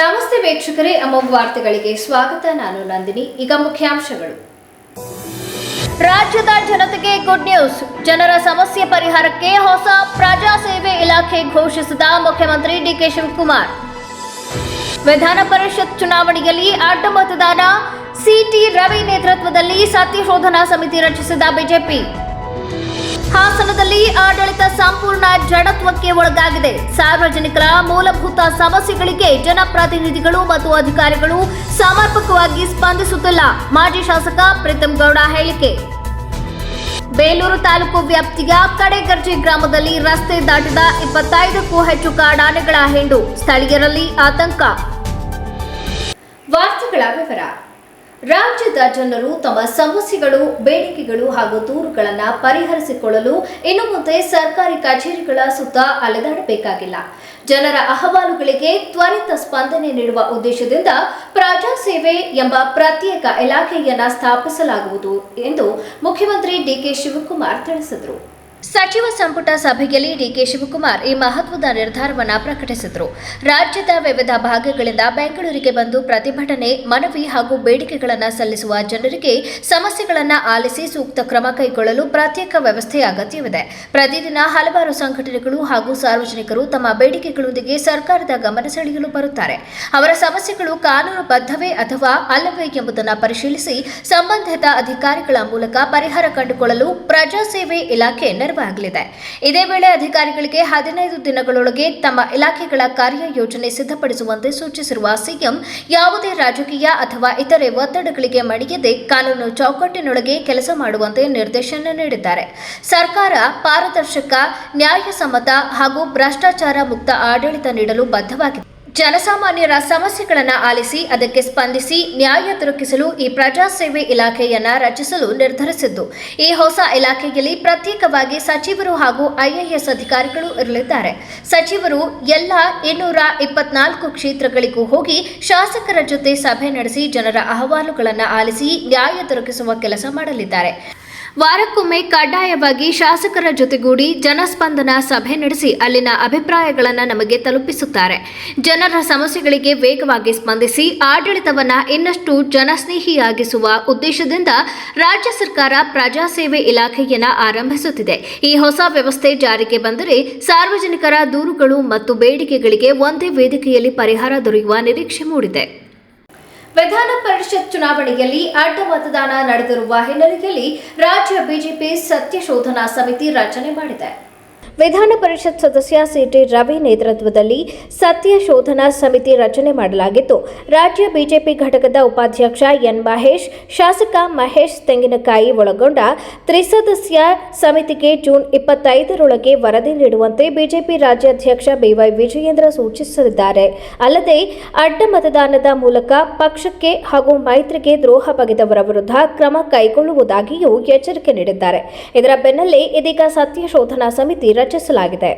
ನಮಸ್ತೆ ವೀಕ್ಷಕರೇ, ಅಮೋಘ ವಾರ್ತೆಗಳಿಗೆ ಸ್ವಾಗತ. ನಾನು ನಂದಿನಿ. ಈಗ ಮುಖ್ಯಾಂಶಗಳು. ರಾಜ್ಯದ ಜನತೆಗೆ ಗುಡ್ ನ್ಯೂಸ್. ಜನರ ಸಮಸ್ಯೆ ಪರಿಹಾರಕ್ಕೆ ಹೊಸ ಪ್ರಜಾ ಸೇವೆ ಇಲಾಖೆ ಘೋಷಿಸಿದ ಮುಖ್ಯಮಂತ್ರಿ ಡಿಕೆ ಶಿವಕುಮಾರ್. ವಿಧಾನ ಪರಿಷತ್ ಚುನಾವಣೆಯಲ್ಲಿ ಅಡ್ಡ ಮತದಾನ, ಸಿಟಿ ರವಿ ನೇತೃತ್ವದಲ್ಲಿ ಸತ್ಯಶೋಧನಾ ಸಮಿತಿ ರಚಿಸಿದ ಬಿಜೆಪಿ. ಹಾಸನದಲ್ಲಿ ಆಡಳಿತ ಸಂಪೂರ್ಣ ಜಡತ್ವಕ್ಕೆ ಒಳಗಾಗಿದೆ. ಸಾರ್ವಜನಿಕರ ಮೂಲಭೂತ ಸಮಸ್ಯೆಗಳಿಗೆ ಜನಪ್ರತಿನಿಧಿಗಳು ಮತ್ತು ಅಧಿಕಾರಿಗಳು ಸಮರ್ಪಕವಾಗಿ ಸ್ಪಂದಿಸುತ್ತಿಲ್ಲ. ಮಾಜಿ ಶಾಸಕ ಪ್ರೀತಂ ಗೌಡ ಹೇಳಿಕೆ. ಬೇಲೂರು ತಾಲೂಕು ವ್ಯಾಪ್ತಿಯ ಕಡೆಗರ್ಜಿ ಗ್ರಾಮದಲ್ಲಿ ರಸ್ತೆ ದಾಟಿದ 25ಕ್ಕೂ ಹೆಚ್ಚು ಕಾಡಾನೆಗಳ ಹಿಂಡು. ಸ್ಥಳೀಯರಲ್ಲಿ ಆತಂಕ. ವಾರ್ತೆಗಳ ವಿವರ. ರಾಜ್ಯದ ಜನರು ತಮ್ಮ ಸಮಸ್ಯೆಗಳು, ಬೇಡಿಕೆಗಳು ಹಾಗೂ ದೂರುಗಳನ್ನು ಪರಿಹರಿಸಿಕೊಳ್ಳಲು ಇನ್ನು ಮುಂದೆ ಸರ್ಕಾರಿ ಕಚೇರಿಗಳ ಸುತ್ತ ಅಲೆದಾಡಬೇಕಾಗಿಲ್ಲ. ಜನರ ಅಹವಾಲುಗಳಿಗೆ ತ್ವರಿತ ಸ್ಪಂದನೆ ನೀಡುವ ಉದ್ದೇಶದಿಂದ ಪ್ರಜಾ ಸೇವೆ ಎಂಬ ಪ್ರತ್ಯೇಕ ಇಲಾಖೆಯನ್ನು ಸ್ಥಾಪಿಸಲಾಗುವುದು ಎಂದು ಮುಖ್ಯಮಂತ್ರಿ ಡಿಕೆ ಶಿವಕುಮಾರ್ ತಿಳಿಸಿದರು. ಸಚಿವ ಸಂಪುಟ ಸಭೆಯಲ್ಲಿ ಡಿಕೆ ಶಿವಕುಮಾರ್ ಈ ಮಹತ್ವದ ನಿರ್ಧಾರವನ್ನು ಪ್ರಕಟಿಸಿದರು. ರಾಜ್ಯದ ವಿವಿಧ ಭಾಗಗಳಿಂದ ಬೆಂಗಳೂರಿಗೆ ಬಂದು ಪ್ರತಿಭಟನೆ, ಮನವಿ ಹಾಗೂ ಬೇಡಿಕೆಗಳನ್ನು ಸಲ್ಲಿಸುವ ಜನರಿಗೆ ಸಮಸ್ಯೆಗಳನ್ನು ಆಲಿಸಿ ಸೂಕ್ತ ಕ್ರಮ ಕೈಗೊಳ್ಳಲು ಪ್ರತ್ಯೇಕ ವ್ಯವಸ್ಥೆ ಅಗತ್ಯವಿದೆ. ಪ್ರತಿದಿನ ಹಲವಾರು ಸಂಘಟನೆಗಳು ಹಾಗೂ ಸಾರ್ವಜನಿಕರು ತಮ್ಮ ಬೇಡಿಕೆಗಳೊಂದಿಗೆ ಸರ್ಕಾರದ ಗಮನ ಸೆಳೆಯಲು ಬರುತ್ತಾರೆ. ಅವರ ಸಮಸ್ಯೆಗಳು ಕಾನೂನುಬದ್ಧವೇ ಅಥವಾ ಅಲ್ಲವೇ ಎಂಬುದನ್ನು ಪರಿಶೀಲಿಸಿ ಸಂಬಂಧಿತ ಅಧಿಕಾರಿಗಳ ಮೂಲಕ ಪರಿಹಾರ ಕಂಡುಕೊಳ್ಳಲು ಪ್ರಜಾ ಸೇವೆ ಇಲಾಖೆ ನೆರವಾಗಲಿದೆ. ಇದೇ ವೇಳೆ ಅಧಿಕಾರಿಗಳಿಗೆ 15 ದಿನಗಳೊಳಗೆ ತಮ್ಮ ಇಲಾಖೆಗಳ ಕಾರ್ಯಯೋಜನೆ ಸಿದ್ಧಪಡಿಸುವಂತೆ ಸೂಚಿಸಿರುವ ಸಿಎಂ ಯಾವುದೇ ರಾಜಕೀಯ ಅಥವಾ ಇತರೆ ಒತ್ತಡಗಳಿಗೆ ಮಣಿಯದೆ ಕಾನೂನು ಚೌಕಟ್ಟಿನೊಳಗೆ ಕೆಲಸ ಮಾಡುವಂತೆ ನಿರ್ದೇಶನ ನೀಡಿದ್ದಾರೆ. ಸರ್ಕಾರ ಪಾರದರ್ಶಕ, ನ್ಯಾಯಸಮ್ಮತ ಹಾಗೂ ಭ್ರಷ್ಟಾಚಾರ ಮುಕ್ತ ಆಡಳಿತ ನೀಡಲು ಬದ್ಧವಾಗಿದೆ. ಜನಸಾಮಾನ್ಯರ ಸಮಸ್ಯೆಗಳನ್ನು ಆಲಿಸಿ ಅದಕ್ಕೆ ಸ್ಪಂದಿಸಿ ನ್ಯಾಯ ದೊರಕಿಸಲು ಈ ಪ್ರಜಾ ಸೇವೆ ಇಲಾಖೆಯನ್ನು ರಚಿಸಲು ನಿರ್ಧರಿಸಿದ್ದು, ಈ ಹೊಸ ಇಲಾಖೆಯಲ್ಲಿ ಪ್ರತ್ಯೇಕವಾಗಿ ಸಚಿವರು ಹಾಗೂ ಐಎಎಸ್ ಅಧಿಕಾರಿಗಳು ಇರಲಿದ್ದಾರೆ. ಸಚಿವರು ಎಲ್ಲ 224 ಕ್ಷೇತ್ರಗಳಿಗೂ ಹೋಗಿ ಶಾಸಕರ ಜೊತೆ ಸಭೆ ನಡೆಸಿ ಜನರ ಅಹವಾಲುಗಳನ್ನು ಆಲಿಸಿ ನ್ಯಾಯ ದೊರಕಿಸುವ ಕೆಲಸ ಮಾಡಲಿದ್ದಾರೆ. ವಾರಕ್ಕೊಮ್ಮೆ ಕಡ್ಡಾಯವಾಗಿ ಶಾಸಕರ ಜೊತೆಗೂಡಿ ಜನಸ್ಪಂದನ ಸಭೆ ನಡೆಸಿ ಅಲ್ಲಿನ ಅಭಿಪ್ರಾಯಗಳನ್ನು ನಮಗೆ ತಲುಪಿಸುತ್ತಾರೆ. ಜನರ ಸಮಸ್ಯೆಗಳಿಗೆ ವೇಗವಾಗಿ ಸ್ಪಂದಿಸಿ ಆಡಳಿತವನ್ನು ಇನ್ನಷ್ಟು ಜನಸ್ನೇಹಿಯಾಗಿಸುವ ಉದ್ದೇಶದಿಂದ ರಾಜ್ಯ ಸರ್ಕಾರ ಪ್ರಜಾ ಸೇವೆ ಇಲಾಖೆಯನ್ನು ಆರಂಭಿಸುತ್ತಿದೆ. ಈ ಹೊಸ ವ್ಯವಸ್ಥೆ ಜಾರಿಗೆ ಬಂದರೆ ಸಾರ್ವಜನಿಕರ ದೂರುಗಳು ಮತ್ತು ಬೇಡಿಕೆಗಳಿಗೆ ಒಂದೇ ವೇದಿಕೆಯಲ್ಲಿ ಪರಿಹಾರ ದೊರೆಯುವ ನಿರೀಕ್ಷೆ ಮೂಡಿದೆ. ವಿಧಾನ ಪರಿಷತ್ ಚುನಾವಣೆಯಲ್ಲಿ ಅಡ್ಡ ಮತದಾನ ನಡೆದಿರುವ ಹಿನ್ನೆಲೆಯಲ್ಲಿ ರಾಜ್ಯ ಬಿಜೆಪಿ ಸತ್ಯಶೋಧನಾ ಸಮಿತಿ ರಚನೆ ಮಾಡಿದೆ. ವಿಧಾನ ಪರಿಷತ್ ಸದಸ್ಯ ಸಿಟಿ ರವಿ ನೇತೃತ್ವದಲ್ಲಿ ಸತ್ಯಶೋಧನಾ ಸಮಿತಿ ರಚನೆ ಮಾಡಲಾಗಿದ್ದು, ರಾಜ್ಯ ಬಿಜೆಪಿ ಘಟಕದ ಉಪಾಧ್ಯಕ್ಷ ಎನ್ ಮಹೇಶ್, ಶಾಸಕ ಮಹೇಶ್ ತೆಂಗಿನಕಾಯಿ ಒಳಗೊಂಡ ತ್ರಿಸದಸ್ಯ ಸಮಿತಿಗೆ ಜೂನ್ 25ರೊಳಗೆ ವರದಿ ನೀಡುವಂತೆ ಬಿಜೆಪಿ ರಾಜ್ಯಾಧ್ಯಕ್ಷ ಬಿವೈ ವಿಜಯೇಂದ್ರ ಸೂಚಿಸಿದ್ದಾರೆ. ಅಲ್ಲದೆ ಅಡ್ಡ ಮತದಾನದ ಮೂಲಕ ಪಕ್ಷಕ್ಕೆ ಹಾಗೂ ಮೈತ್ರಿಗೆ ದ್ರೋಹ ಬಗೆದವರ ವಿರುದ್ಧ ಕ್ರಮ ಕೈಗೊಳ್ಳುವುದಾಗಿಯೂ ಎಚ್ಚರಿಕೆ ನೀಡಿದ್ದಾರೆ. ಇದರ ಬೆನ್ನಲ್ಲೇ ಇದೀಗ ಸತ್ಯಶೋಧನಾ ಸಮಿತಿ ರಚಿಸಲಾಗಿದೆ.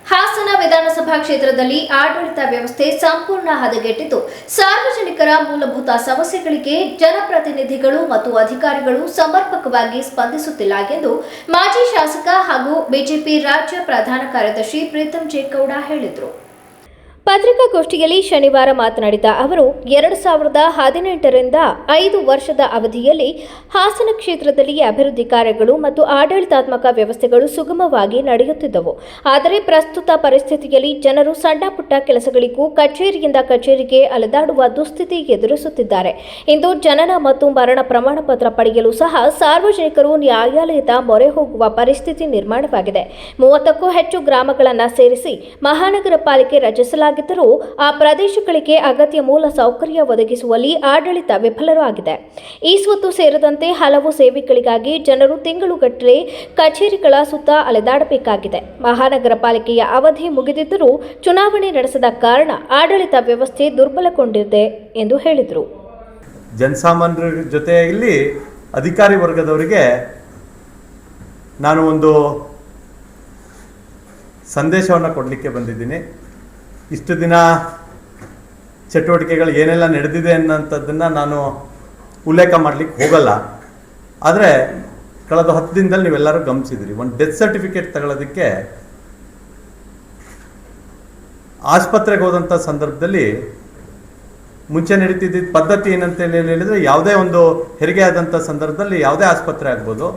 ಹಾಸನ ವಿಧಾನಸಭಾ ಕ್ಷೇತ್ರದಲ್ಲಿ ಆಡಳಿತ ವ್ಯವಸ್ಥೆ ಸಂಪೂರ್ಣ ಹದಗೆಟ್ಟಿದ್ದು, ಸಾರ್ವಜನಿಕರ ಮೂಲಭೂತ ಸಮಸ್ಯೆಗಳಿಗೆ ಜನಪ್ರತಿನಿಧಿಗಳು ಮತ್ತು ಅಧಿಕಾರಿಗಳು ಸಮರ್ಪಕವಾಗಿ ಸ್ಪಂದಿಸುತ್ತಿಲ್ಲ ಎಂದು ಮಾಜಿ ಶಾಸಕ ಹಾಗೂ ಬಿಜೆಪಿ ರಾಜ್ಯ ಪ್ರಧಾನ ಕಾರ್ಯದರ್ಶಿ ಪ್ರೀತಂ ಗೌಡ ಹೇಳಿದರು. ಪತ್ರಿಕಾಗೋಷ್ಠಿಯಲ್ಲಿ ಶನಿವಾರ ಮಾತನಾಡಿದ ಅವರು, 2018ರಿಂದ 5 ವರ್ಷದ ಅವಧಿಯಲ್ಲಿ ಹಾಸನ ಕ್ಷೇತ್ರದಲ್ಲಿ ಅಭಿವೃದ್ಧಿ ಕಾರ್ಯಗಳು ಮತ್ತು ಆಡಳಿತಾತ್ಮಕ ವ್ಯವಸ್ಥೆಗಳು ಸುಗಮವಾಗಿ ನಡೆಯುತ್ತಿದ್ದವು. ಆದರೆ ಪ್ರಸ್ತುತ ಪರಿಸ್ಥಿತಿಯಲ್ಲಿ ಜನರು ಸಣ್ಣ ಪುಟ್ಟ ಕೆಲಸಗಳಿಗೂ ಕಚೇರಿಯಿಂದ ಕಚೇರಿಗೆ ಅಲೆದಾಡುವ ದುಸ್ಥಿತಿ ಎದುರಿಸುತ್ತಿದ್ದಾರೆ. ಇಂದು ಜನನ ಮತ್ತು ಮರಣ ಪ್ರಮಾಣ ಪತ್ರ ಪಡೆಯಲು ಸಹ ಸಾರ್ವಜನಿಕರು ನ್ಯಾಯಾಲಯದ ಮೊರೆ ಹೋಗುವ ಪರಿಸ್ಥಿತಿ ನಿರ್ಮಾಣವಾಗಿದೆ. 30ಕ್ಕೂ ಹೆಚ್ಚು ಗ್ರಾಮಗಳನ್ನು ಸೇರಿಸಿ ಮಹಾನಗರ ಪಾಲಿಕೆ ರಚಿಸಲಾಗಿದೆ. ಆ ಪ್ರದೇಶಗಳಿಗೆ ಅಗತ್ಯ ಮೂಲ ಸೌಕರ್ಯ ಒದಗಿಸುವಲ್ಲಿ ಆಡಳಿತ ವಿಫಲವಾಗಿದೆ. ಈ ಸ್ವತ್ತು ಸೇರಿದಂತೆ ಹಲವು ಸೇವೆಗಳಿಗಾಗಿ ಜನರು ತಿಂಗಳುಗಟ್ಟಲೆ ಕಚೇರಿಗಳ ಸುತ್ತ ಅಲೆದಾಡಬೇಕಾಗಿದೆ. ಮಹಾನಗರ ಪಾಲಿಕೆಯ ಅವಧಿ ಮುಗಿದಿದ್ದರೂ ಚುನಾವಣೆ ನಡೆಸದ ಕಾರಣ ಆಡಳಿತ ವ್ಯವಸ್ಥೆ ದುರ್ಬಲಗೊಂಡಿದೆ ಎಂದು ಹೇಳಿದರು. ಜನಸಾಮಾನ್ಯರ ಜೊತೆ ಇಲ್ಲಿ ಅಧಿಕಾರಿ ವರ್ಗದವರಿಗೆ ನಾನು ಒಂದು ಸಂದೇಶವನ್ನು ಕೊಡಲಿಕ್ಕೆ ಬಂದಿದ್ದೀನಿ. ಇಷ್ಟು ದಿನ ಚಟುವಟಿಕೆಗಳು ಏನೆಲ್ಲ ನಡೆದಿದೆ ಅನ್ನೋಂಥದ್ದನ್ನು ನಾನು ಉಲ್ಲೇಖ ಮಾಡಲಿಕ್ಕೆ ಹೋಗಲ್ಲ. ಆದರೆ ಕಳೆದ 10 ದಿನದಲ್ಲಿ ನೀವೆಲ್ಲರೂ ಗಮನಿಸಿದಿರಿ, ಒಂದು ಡೆತ್ ಸರ್ಟಿಫಿಕೇಟ್ ತಗೊಳ್ಳೋದಕ್ಕೆ ಆಸ್ಪತ್ರೆಗೆ ಹೋದಂಥ ಸಂದರ್ಭದಲ್ಲಿ ಮುಂಚೆ ನಡೀತಿದ್ದ ಪದ್ಧತಿ ಏನಂತ ಹೇಳಿದ್ರೆ ಯಾವುದೇ ಒಂದು ಹೆರಿಗೆ ಆದಂಥ ಸಂದರ್ಭದಲ್ಲಿ ಯಾವುದೇ ಆಸ್ಪತ್ರೆ ಆಗ್ಬೋದು,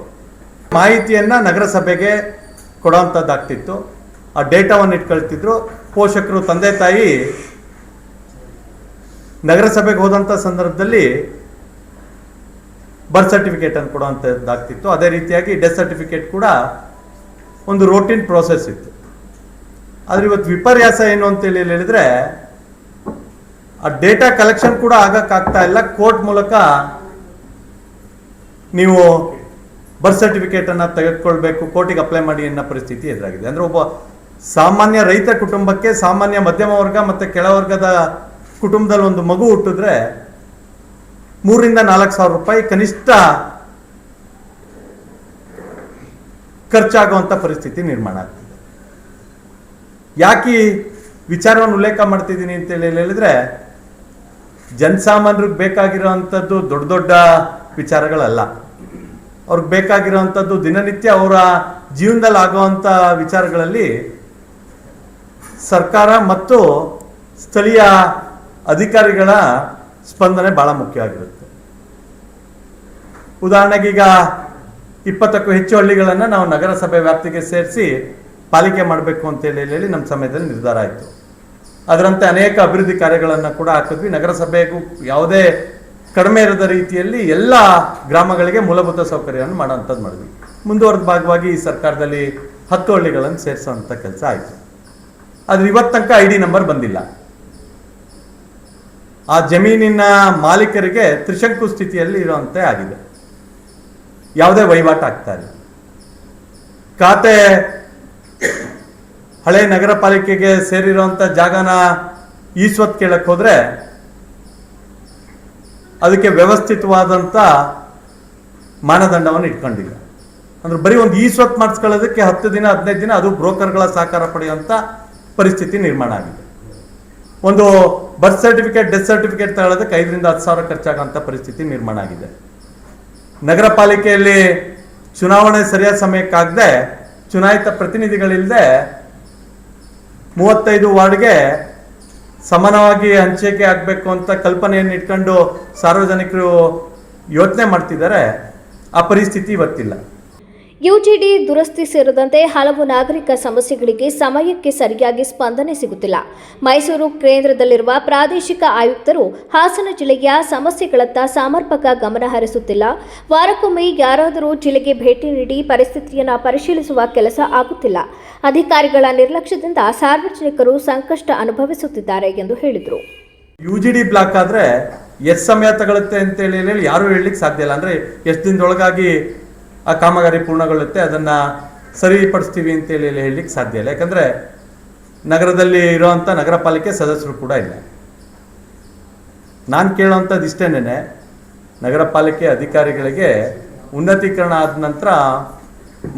ಮಾಹಿತಿಯನ್ನು ನಗರಸಭೆಗೆ ಕೊಡೋವಂಥದ್ದಾಗ್ತಿತ್ತು. ಆ ಡೇಟಾವನ್ನು ಇಟ್ಕೊಳ್ತಿದ್ರು. ಪೋಷಕರು, ತಂದೆ ತಾಯಿ ನಗರಸಭೆಗೆ ಹೋದಂಥ ಸಂದರ್ಭದಲ್ಲಿ ಬರ್ತ್ ಸರ್ಟಿಫಿಕೇಟನ್ನು ಕೊಡುವಂಥದ್ದಾಗ್ತಿತ್ತು. ಅದೇ ರೀತಿಯಾಗಿ ಡೆತ್ ಸರ್ಟಿಫಿಕೇಟ್ ಕೂಡ ಒಂದು ರೋಟೀನ್ ಪ್ರೋಸೆಸ್ ಇತ್ತು. ಆದರೆ ಇವತ್ತು ವಿಪರ್ಯಾಸ ಏನು ಅಂತೇಳಿ ಹೇಳಿದ್ರೆ ಆ ಡೇಟಾ ಕಲೆಕ್ಷನ್ ಕೂಡ ಆಗಕ್ಕಾಗ್ತಾ ಇಲ್ಲ. ಕೋರ್ಟ್ ಮೂಲಕ ನೀವು ಬರ್ತ್ ಸರ್ಟಿಫಿಕೇಟನ್ನು ತೆಗೆದುಕೊಳ್ಬೇಕು, ಕೋರ್ಟಿಗೆ ಅಪ್ಲೈ ಮಾಡಿ ಅನ್ನೋ ಪರಿಸ್ಥಿತಿ ಎದುರಾಗಿದೆ. ಅಂದರೆ ಒಬ್ಬ ಸಾಮಾನ್ಯ ರೈತ ಕುಟುಂಬಕ್ಕೆ, ಸಾಮಾನ್ಯ ಮಧ್ಯಮ ವರ್ಗ ಮತ್ತು ಕೆಳವರ್ಗದ ಕುಟುಂಬದಲ್ಲಿ ಒಂದು ಮಗು ಹುಟ್ಟಿದ್ರೆ 3,000-4,000 ರೂಪಾಯಿ ಕನಿಷ್ಠ ಖರ್ಚಾಗುವಂಥ ಪರಿಸ್ಥಿತಿ ನಿರ್ಮಾಣ ಆಗ್ತಿದೆ. ಯಾಕೆ ವಿಚಾರವನ್ನು ಉಲ್ಲೇಖ ಮಾಡ್ತಿದ್ದೀನಿ ಅಂತೇಳಿ ಹೇಳಿದ್ರೆ, ಜನಸಾಮಾನ್ಯರಿಗೆ ಬೇಕಾಗಿರೋವಂಥದ್ದು ದೊಡ್ಡ ದೊಡ್ಡ ವಿಚಾರಗಳಲ್ಲ. ಅವ್ರಿಗೆ ಬೇಕಾಗಿರೋವಂಥದ್ದು ದಿನನಿತ್ಯ ಅವರ ಜೀವನದಲ್ಲಿ ಆಗುವಂಥ ವಿಚಾರಗಳಲ್ಲಿ ಸರ್ಕಾರ ಮತ್ತು ಸ್ಥಳೀಯ ಅಧಿಕಾರಿಗಳ ಸ್ಪಂದನೆ ಬಹಳ ಮುಖ್ಯವಾಗಿರುತ್ತೆ. ಉದಾಹರಣೆಗೆ ಈಗ 20ಕ್ಕೂ ಹೆಚ್ಚು ಹಳ್ಳಿಗಳನ್ನು ನಾವು ನಗರಸಭೆ ವ್ಯಾಪ್ತಿಗೆ ಸೇರಿಸಿ ಪಾಲಿಕೆ ಮಾಡಬೇಕು ಅಂತೇಳಿ ನಮ್ಮ ಸಮಯದಲ್ಲಿ ನಿರ್ಧಾರ ಆಯಿತು. ಅದರಂತೆ ಅನೇಕ ಅಭಿವೃದ್ಧಿ ಕಾರ್ಯಗಳನ್ನು ಕೂಡ ಹಾಕಿದ್ವಿ. ನಗರಸಭೆಗೂ ಯಾವುದೇ ಕಡಿಮೆ ಇರದ ರೀತಿಯಲ್ಲಿ ಎಲ್ಲ ಗ್ರಾಮಗಳಿಗೆ ಮೂಲಭೂತ ಸೌಕರ್ಯವನ್ನು ಮಾಡೋಂಥದ್ದು ಮಾಡಿದ್ವಿ. ಮುಂದುವರೆದ ಭಾಗವಾಗಿ ಈ ಸರ್ಕಾರದಲ್ಲಿ 10 ಹಳ್ಳಿಗಳನ್ನು ಸೇರಿಸೋಂಥ ಕೆಲಸ ಆಯಿತು. ಆದರೆ ಇವತ್ತು ತನಕ ID ನಂಬರ್ ಬಂದಿಲ್ಲ. ಆ ಜಮೀನಿನ ಮಾಲೀಕರಿಗೆ ತ್ರಿಶಂಕು ಸ್ಥಿತಿಯಲ್ಲಿ ಇರುವಂತೆ ಆಗಿದೆ. ಯಾವುದೇ ವಹಿವಾಟು ಆಗ್ತಾ ಇಲ್ಲ. ಖಾತೆ ಹಳೆ ನಗರ ಪಾಲಿಕೆಗೆ ಸೇರಿರುವಂಥ ಜಾಗನ ಈಸ್ವತ್ ಕೇಳಕ್ಕೆ ಹೋದ್ರೆ ಅದಕ್ಕೆ ವ್ಯವಸ್ಥಿತವಾದಂಥ ಮಾನದಂಡವನ್ನು ಇಟ್ಕೊಂಡಿಲ್ಲ. ಅಂದ್ರೆ ಬರೀ ಒಂದು ಈಸ್ವತ್ ಮಾಡಿಸ್ಕೊಳ್ಳೋದಕ್ಕೆ 10 ದಿನ 15 ದಿನ ಅದು ಬ್ರೋಕರ್ಗಳ ಸಹಕಾರ ಪಡೆಯುವಂಥ ಪರಿಸ್ಥಿತಿ ನಿರ್ಮಾಣ ಆಗಿದೆ. ಒಂದು ಬರ್ತ್ ಸರ್ಟಿಫಿಕೇಟ್, ಡೆತ್ ಸರ್ಟಿಫಿಕೇಟ್ ತಗೊಳ್ಳೋದಕ್ಕೆ 5,000-10,000 ಸಾವಿರ ಖರ್ಚಾಗುವಂಥ ಪರಿಸ್ಥಿತಿ ನಿರ್ಮಾಣ ಆಗಿದೆ. ನಗರ ಪಾಲಿಕೆಯಲ್ಲಿ ಚುನಾವಣೆ ಸರಿಯಾದ ಸಮಯಕ್ಕಾಗದೆ, ಚುನಾಯಿತ ಪ್ರತಿನಿಧಿಗಳಿಲ್ಲದೆ 35 ವಾರ್ಡ್ಗೆ ಸಮಾನವಾಗಿ ಹಂಚಿಕೆ ಆಗಬೇಕು ಅಂತ ಕಲ್ಪನೆಯನ್ನು ಇಟ್ಕೊಂಡು ಸಾರ್ವಜನಿಕರು ಯೋಚನೆ ಮಾಡ್ತಿದ್ದಾರೆ. ಆ ಪರಿಸ್ಥಿತಿ ಇವತ್ತಿಲ್ಲ. ಯುಜಿಡಿ ದುರಸ್ತಿ ಸೇರಿದಂತೆ ಹಲವು ನಾಗರಿಕ ಸಮಸ್ಯೆಗಳಿಗೆ ಸಮಯಕ್ಕೆ ಸರಿಯಾಗಿ ಸ್ಪಂದನೆ ಸಿಗುತ್ತಿಲ್ಲ. ಮೈಸೂರು ಕೇಂದ್ರದಲ್ಲಿರುವ ಪ್ರಾದೇಶಿಕ ಆಯುಕ್ತರು ಹಾಸನ ಜಿಲ್ಲೆಯ ಸಮಸ್ಯೆಗಳತ್ತ ಸಮರ್ಪಕ ಗಮನ ಹರಿಸುತ್ತಿಲ್ಲ. ವಾರಕ್ಕೊಮ್ಮೆ ಯಾರಾದರೂ ಜಿಲ್ಲೆಗೆ ಭೇಟಿ ನೀಡಿ ಪರಿಸ್ಥಿತಿಯನ್ನು ಪರಿಶೀಲಿಸುವ ಕೆಲಸ ಆಗುತ್ತಿಲ್ಲ. ಅಧಿಕಾರಿಗಳ ನಿರ್ಲಕ್ಷ್ಯದಿಂದ ಸಾರ್ವಜನಿಕರು ಸಂಕಷ್ಟ ಅನುಭವಿಸುತ್ತಿದ್ದಾರೆ ಎಂದು ಹೇಳಿದರು. ಯುಜಿಡಿ ಬ್ಲಾಕ್ ಆದ್ರೆ ಎಷ್ಟು ಸಮಯ ತಗೊಳುತ್ತೆ ಅಂತೇಳಿ ಯಾರು ಹೇಳಲಿಕ್ಕೆ ಸಾಧ್ಯ ಇಲ್ಲ. ಅಂದ್ರೆ ಎಷ್ಟು ದಿನದೊಳಗಾಗಿ ಆ ಕಾಮಗಾರಿ ಪೂರ್ಣಗೊಳ್ಳುತ್ತೆ, ಅದನ್ನ ಸರಿಪಡಿಸ್ತೀವಿ ಅಂತೇಳಿ ಹೇಳಲಿಕ್ಕೆ ಸಾಧ್ಯ ಇಲ್ಲ. ಯಾಕಂದ್ರೆ ನಗರದಲ್ಲಿ ಇರುವಂತ ನಗರ ಪಾಲಿಕೆ ಸದಸ್ಯರು ಕೂಡ ಇಲ್ಲ. ನಾನು ಕೇಳುವಂಥದ್ದು ಇಷ್ಟೇನೆ, ನಗರ ಪಾಲಿಕೆ ಅಧಿಕಾರಿಗಳಿಗೆ ಉನ್ನತೀಕರಣ ಆದ ನಂತರ